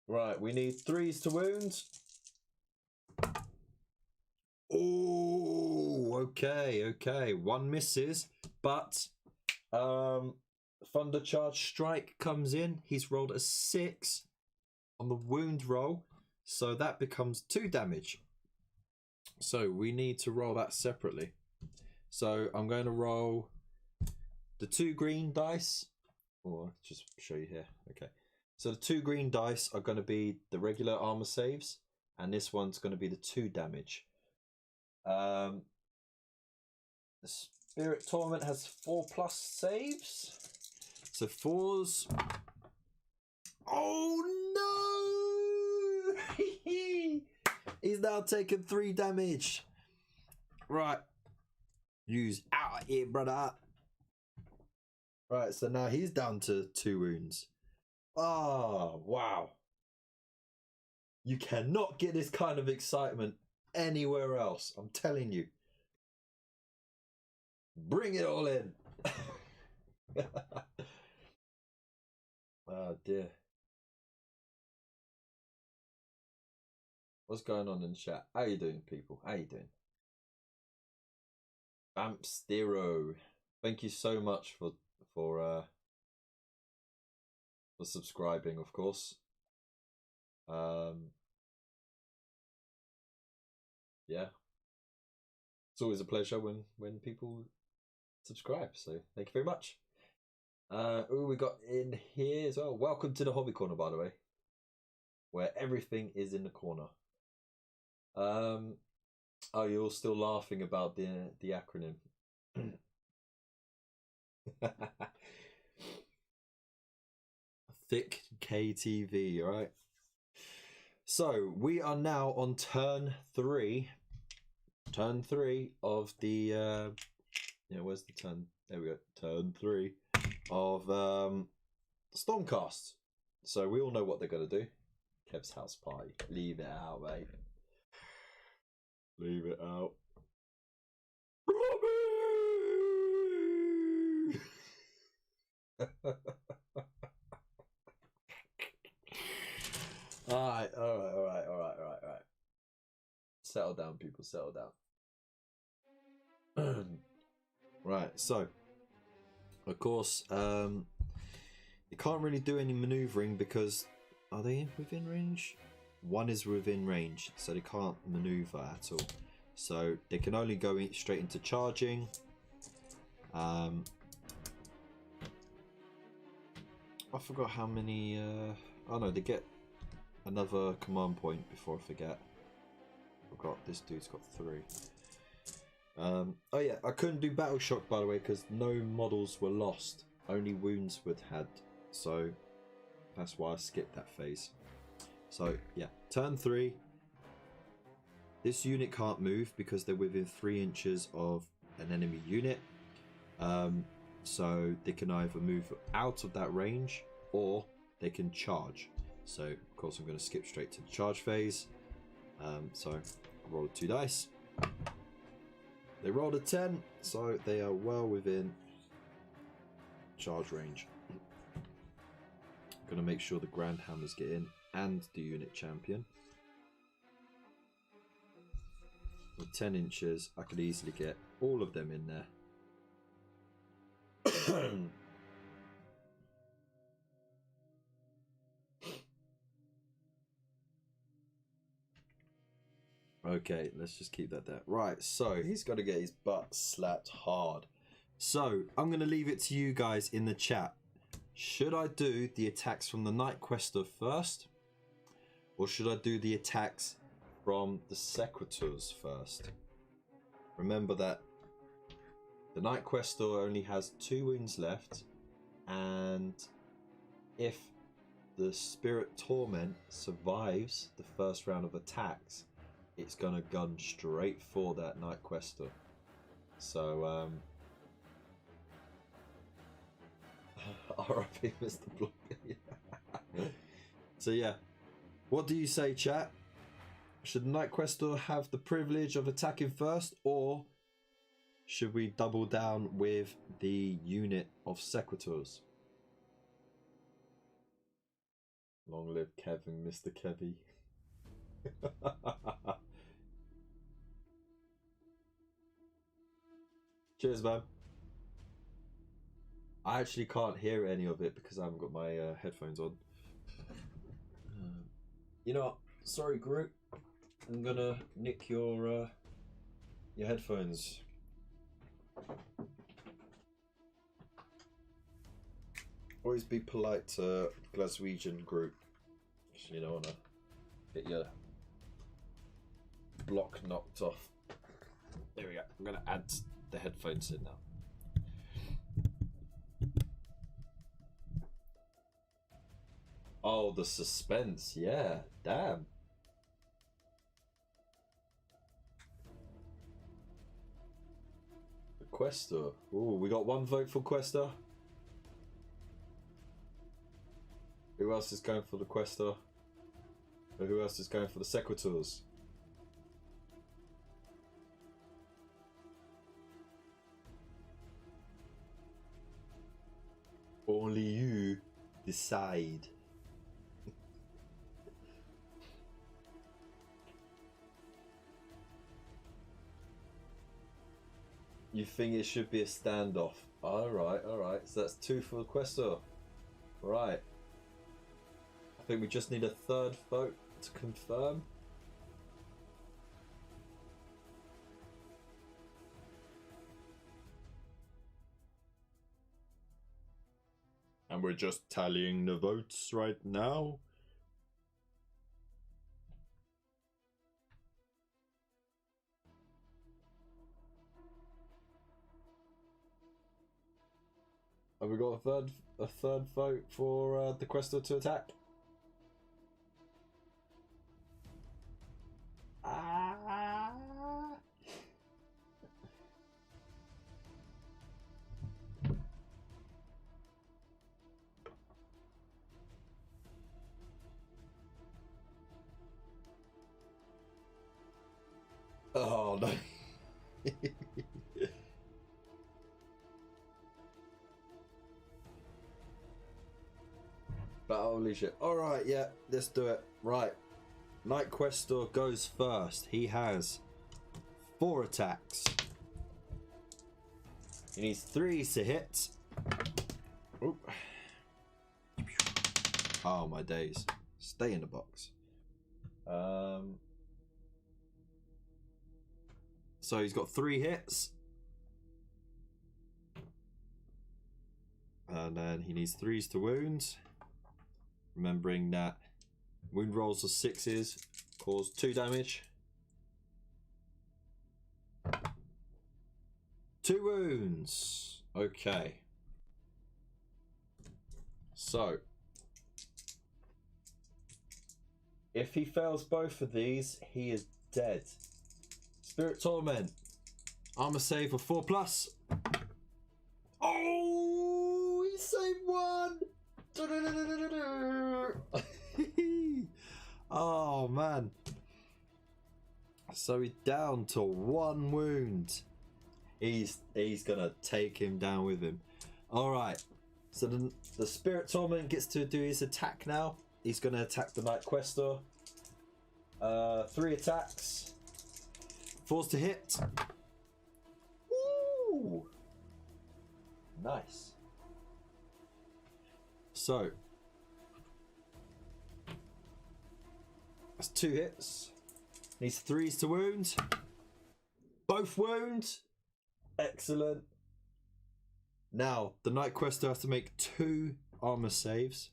Speaker 1: Right, we need 3s to wound. Oh, okay. 1 misses, but Thunder Charge Strike comes in. He's rolled a 6 on the wound roll, so that becomes 2 damage. So we need to roll that separately. So I'm going to roll the 2 green dice, or just show you here. Okay, so the 2 green dice are going to be the regular armor saves, and this one's going to be the 2 damage. The Spirit Torment has 4+ saves. So 4s. Oh no! He's now taken 3 damage. Right. Use out of here, brother. Right, so now he's down to 2 wounds. Oh, wow. You cannot get this kind of excitement anywhere else. I'm telling you. Bring it all in. Oh dear. What's going on in the chat? How you doing, people? How you doing? Bampstero. Thank you so much for subscribing, of course. Yeah. It's always a pleasure when people subscribe, so thank you very much. Who we got in here as well? Welcome to the Hobby Corner, by the way, where everything is in the corner. Oh, you're all still laughing about the acronym. Thick KTV, all right? So we are now on turn 3. Turn 3 of the where's the turn? There we go. Turn 3 of Stormcast. So we all know what they're gonna do. Kev's house party. Leave it out, mate. Leave it out. Robbie! Alright. Settle down, people, settle down. Right, so of course, you can't really do any maneuvering because are they within range? One is within range, so they can't maneuver at all. So they can only go straight into charging. I forgot how many. Oh no, they get another command point before I forget. Forgot this dude's got 3. Oh yeah, I couldn't do Battle Shock, by the way, because no models were lost. Only wounds were had. So that's why I skipped that phase. So yeah, turn 3. This unit can't move because they're within 3 inches of an enemy unit. So they can either move out of that range or they can charge. So of course I'm going to skip straight to the charge phase. So I rolled 2 dice. They rolled a 10, so they are well within charge range. Gonna make sure the Grand Hammers get in and the unit champion. With 10 inches, I could easily get all of them in there. Okay, let's just keep that there. Right, so he's got to get his butt slapped hard. So I'm going to leave it to you guys in the chat. Should I do the attacks from the Night Quester first? Or should I do the attacks from the Sequitors first? Remember that the Night Quester only has 2 wounds left. And if the Spirit Torment survives the first round of attacks, it's gonna gun straight for that Night Quester. So RIP Mr. Block. So yeah, what do you say, chat? Should the Night Quester have the privilege of attacking first, or should we double down with the unit of Sequitors? Long live Kevin, Mr. Kevy. Cheers, man. I actually can't hear any of it because I haven't got my headphones on. You know what? Sorry, group. I'm gonna nick your headphones. Always be polite to Glaswegian group. You don't wanna get your block knocked off. There we go. I'm gonna add the headphones in now. Oh, the suspense. Yeah, damn. The Quester. Ooh, we got 1 vote for Quester. Who else is going for the Quester? Or who else is going for the Sequitors? Only you decide. You think it should be a standoff? Alright, alright. So that's 2 for the Quester. Right. I think we just need a 3rd vote to confirm. And we're just tallying the votes right now. Have we got a third vote for the Quester to attack? Ah. Oh no. But holy shit. Alright, yeah, let's do it. Right. Night Quester goes first. He has 4 attacks. He needs 3 to hit. Oop. Oh my days. Stay in the box. So he's got 3 hits. And then he needs 3s to wound. Remembering that wound rolls of 6s cause 2 damage. 2 wounds. Okay. So if he fails both of these, he is dead. Spirit Torment. Armor save of 4+. Oh, he saved 1. Oh man. So he's down to 1 wound. He's gonna take him down with him. Alright. So the Spirit Torment gets to do his attack now. He's going to attack the Night Quester. 3 attacks. 4s to hit. Woo! Nice. So that's 2 hits. Needs 3s to wound. Both wound. Excellent. Now the Night Quester has to make 2 armor saves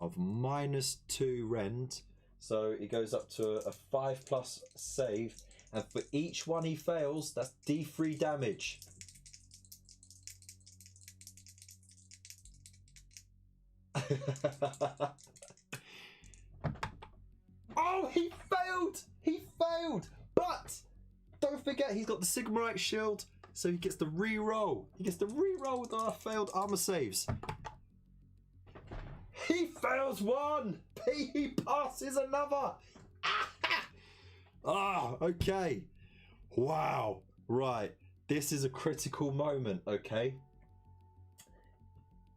Speaker 1: of -2 rend. So he goes up to a 5+ save, and for each one he fails, that's D3 damage. Oh, he failed! He failed! But don't forget, he's got the Sigmarite shield, so he gets the re-roll. He gets the re-roll with our failed armor saves. He fails 1! He passes another! Ah, okay. Wow. Right. This is a critical moment, okay?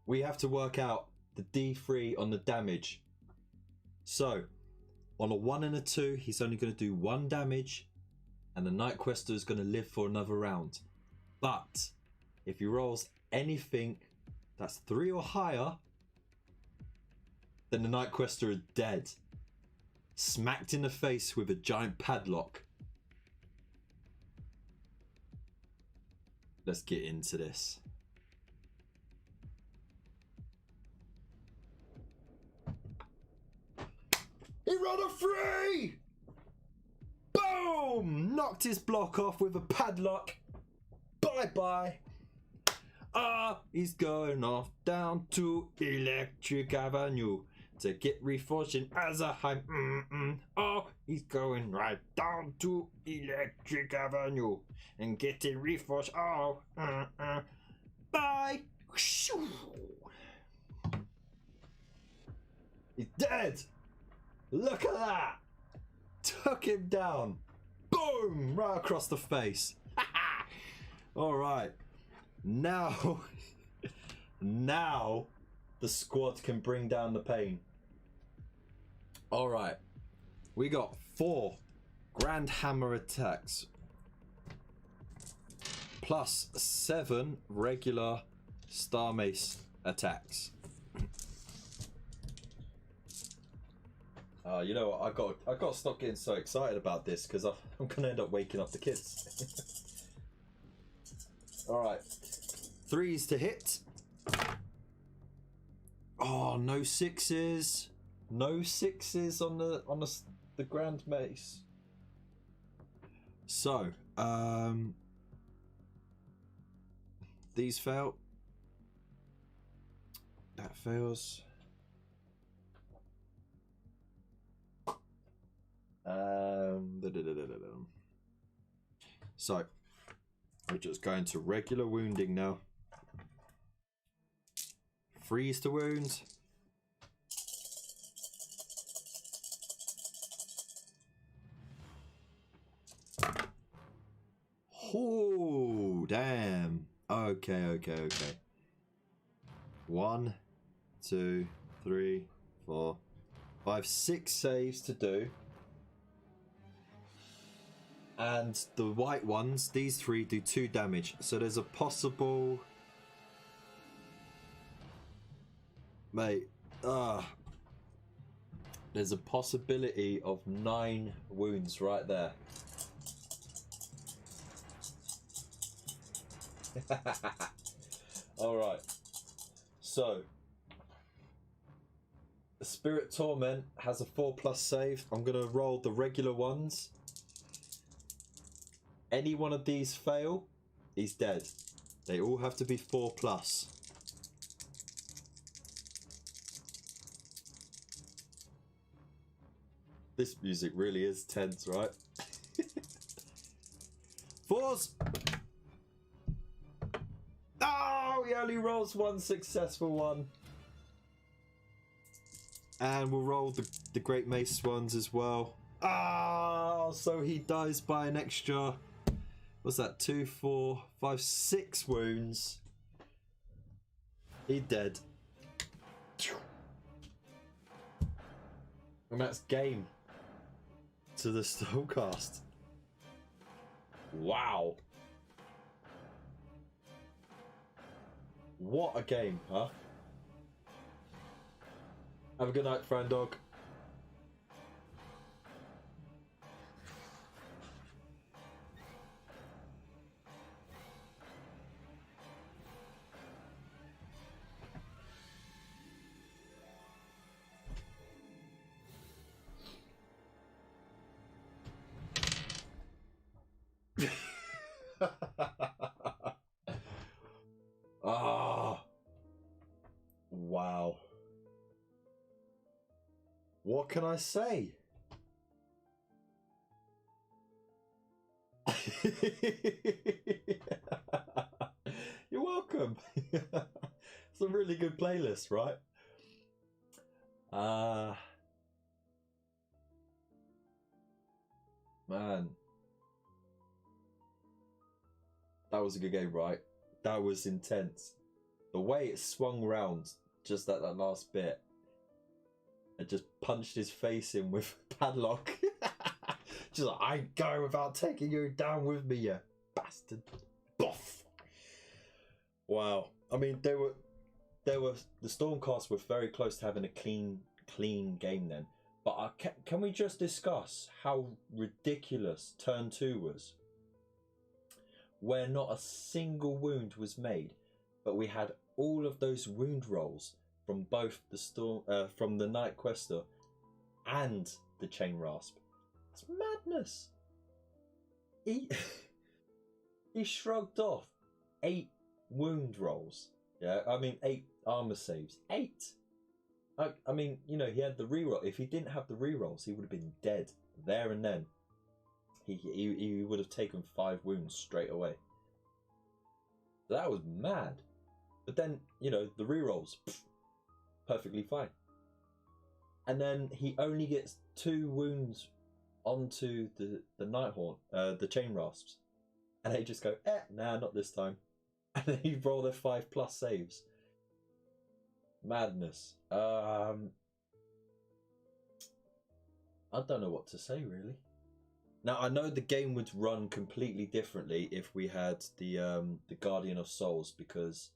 Speaker 1: We have to work out the D3 on the damage. So, on a 1 and a 2, he's only going to do 1 damage, and the Night Quester is going to live for another round. But, if he rolls anything that's 3 or higher, then the Night Quester is dead. Smacked in the face with a giant padlock. Let's get into this. He rolled a 3! Boom! Knocked his block off with a padlock. Bye-bye. He's going off down to Electric Avenue to get reforged in Azerheim. Oh, he's going right down to Electric Avenue and getting reforged. Oh, bye. He's dead. Look at that. Took him down. Boom! Right across the face. All right. Now the squad can bring down the pain. All right, we got 4 Grand Hammer attacks plus 7 regular Star Mace attacks. You know what? I got to stop getting so excited about this because I'm gonna end up waking up the kids. All right, 3s to hit. Oh, no 6s. No 6s on the Grand Mace. So, these fail. That fails. So, we're just going to regular wounding now. 3s to wound. Oh, damn. Okay. 1, 2, 3, 4, 5, 6 saves to do. And the white ones, these 3 do 2 damage. So there's a possible... Mate, there's a possibility of 9 wounds right there. Alright, so the Spirit Torment has a 4+ save. I'm going to roll the regular ones. Any one of these fail, he's dead. They all have to be 4+. This music really is tense, right? 4s! Oh, he only rolls 1 successful one. And we'll roll the Great Mace ones as well. Ah, so he dies by an extra... What's that? 2, 4, 5, 6 wounds. He dead. And that's game to the Stormcast. Wow. What a game, huh? Have a good night, friend dog. Ah, wow. What can I say? You're welcome. It's a really good playlist, right? Man. That was a good game, right? That was intense. The way it swung round just at that last bit and just punched his face in with padlock. Just like, I ain't going without taking you down with me, you bastard. Boff. Wow. I mean, the Stormcast were very close to having a clean game then. But can we just discuss how ridiculous turn 2 was? Where not a single wound was made, but we had all of those wound rolls from both the from the Night Quester and the Chain Rasp. It's madness. He shrugged off 8 wound rolls. Yeah, I mean 8 armor saves. 8. I mean, you know, he had the reroll. If he didn't have the rerolls, he would have been dead there and then. He would have taken 5 wounds straight away. That was mad. But then, you know, the rerolls, perfectly fine. And then he only gets 2 wounds onto the Nighthorn, the Chain Rasps. And they just go, nah, not this time. And then you roll their 5+ saves. Madness. I don't know what to say, really. Now, I know the game would run completely differently if we had the Guardian of Souls, because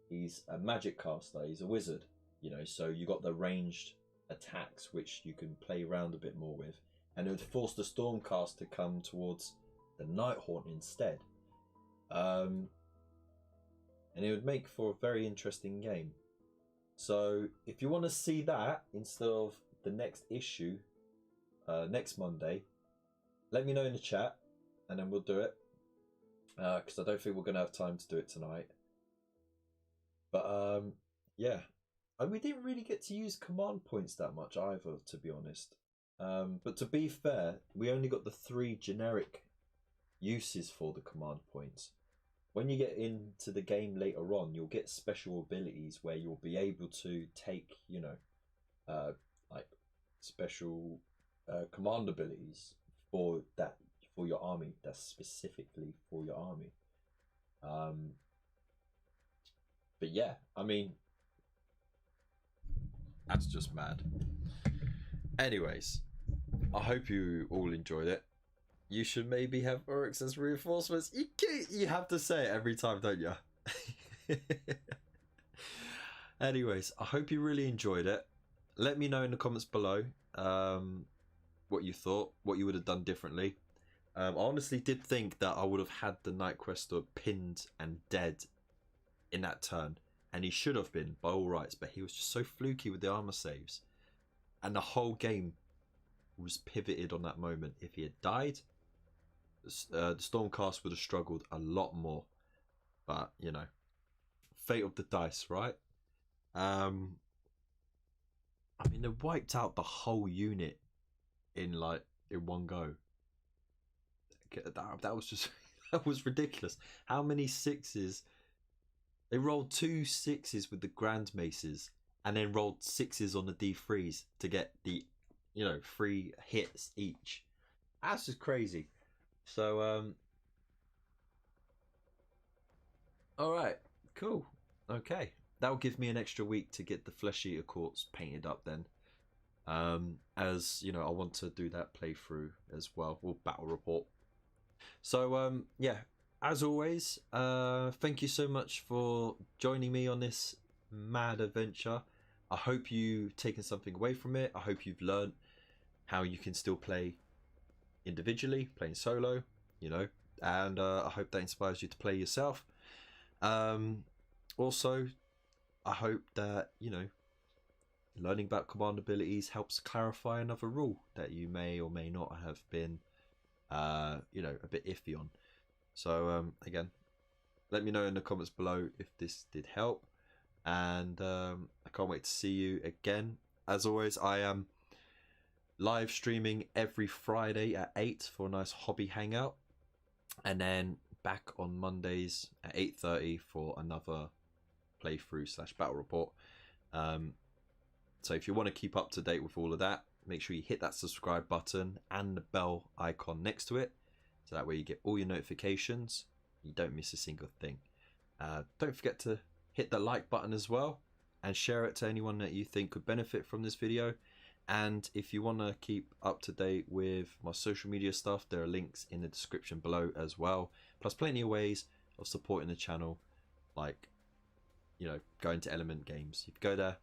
Speaker 1: he's a magic caster, he's a wizard, you know, so you got the ranged attacks which you can play around a bit more with, and it would force the Stormcast to come towards the Nighthaunt instead. And it would make for a very interesting game. So if you want to see that instead of the next issue, next Monday, let me know in the chat, and then we'll do it. Because I don't think we're going to have time to do it tonight. But yeah, and we didn't really get to use command points that much either, to be honest. But to be fair, we only got the 3 generic uses for the command points. When you get into the game later on, you'll get special abilities where you'll be able to take, you know, like special command abilities for your army. That's specifically for your army. But yeah, I mean, that's just mad. Anyways, I hope you all enjoyed it. You should maybe have Oryx as reinforcements. You have to say it every time, don't you? Anyways, I hope you really enjoyed it. Let me know in the comments below what you thought, what you would have done differently. I honestly did think that I would have had the Night Quester pinned and dead in that turn, and he should have been by all rights, but he was just so fluky with the armor saves, and the whole game was pivoted on that moment. If he had died, the Stormcast would have struggled a lot more, but you know, fate of the dice, right? I mean, they wiped out the whole unit in one go. That was just that was ridiculous. How many 6s? They rolled 2 6s with the Grand Maces, and then rolled 6s on the D3s to get the, you know, 3 hits each. That's just crazy. So all right, cool, okay. that'll give me an extra week to get the Flesh Eater courts painted up then. As you know, I want to do that playthrough as well, or battle report. So yeah, as always, thank you so much for joining me on this mad adventure. I hope you've taken something away from it. I hope you've learned how you can still play individually, playing solo, you know, and I hope that inspires you to play yourself. Also, I hope that, you know, learning about command abilities helps clarify another rule that you may or may not have been, you know, a bit iffy on. So again, let me know in the comments below if this did help, and I can't wait to see you again. As always, I am live streaming every Friday at 8 for a nice hobby hangout, and then back on Mondays at 8:30 for another playthrough / battle report. So if you want to keep up to date with all of that, make sure you hit that subscribe button and the bell icon next to it, so that way you get all your notifications, you don't miss a single thing. Don't forget to hit the like button as well, and share it to anyone that you think could benefit from this video. And if you want to keep up to date with my social media stuff, there are links in the description below as well, plus plenty of ways of supporting the channel, like, you know, going to Element Games. You go there,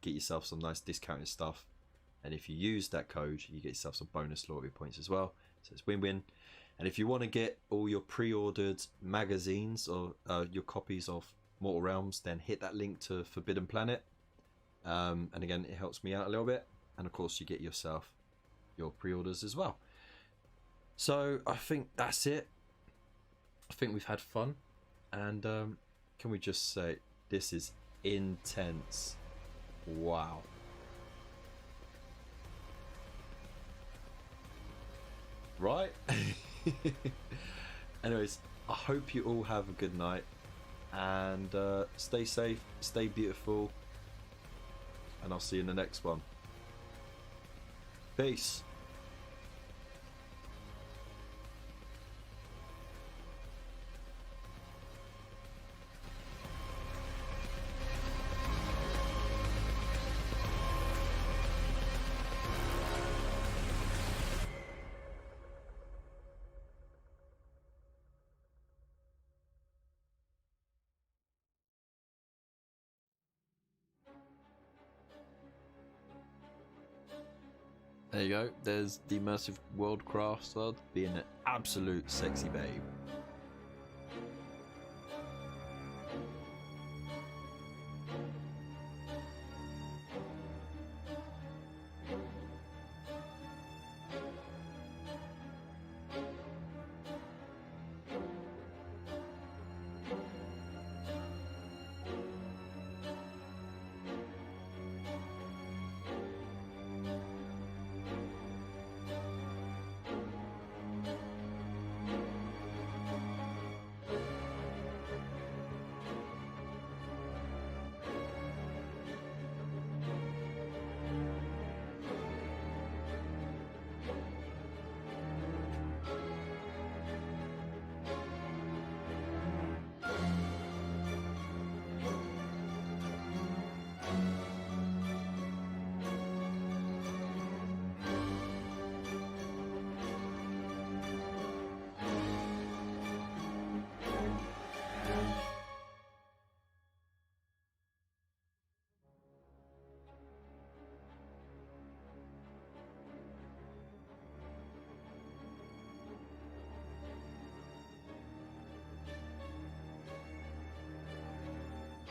Speaker 1: get yourself some nice discounted stuff, and if you use that code, you get yourself some bonus loyalty points as well. So it's win-win. And if you want to get all your pre-ordered magazines or your copies of Mortal Realms, then hit that link to Forbidden Planet. And again, it helps me out a little bit, and of course you get yourself your pre-orders as well. So I think that's it. I think we've had fun, and can we just say this is intense? Wow. Right? Anyways, I hope you all have a good night, and stay safe, stay beautiful, and I'll see you in the next one. Peace. There you go, there's the immersive world craft world being an absolute sexy babe.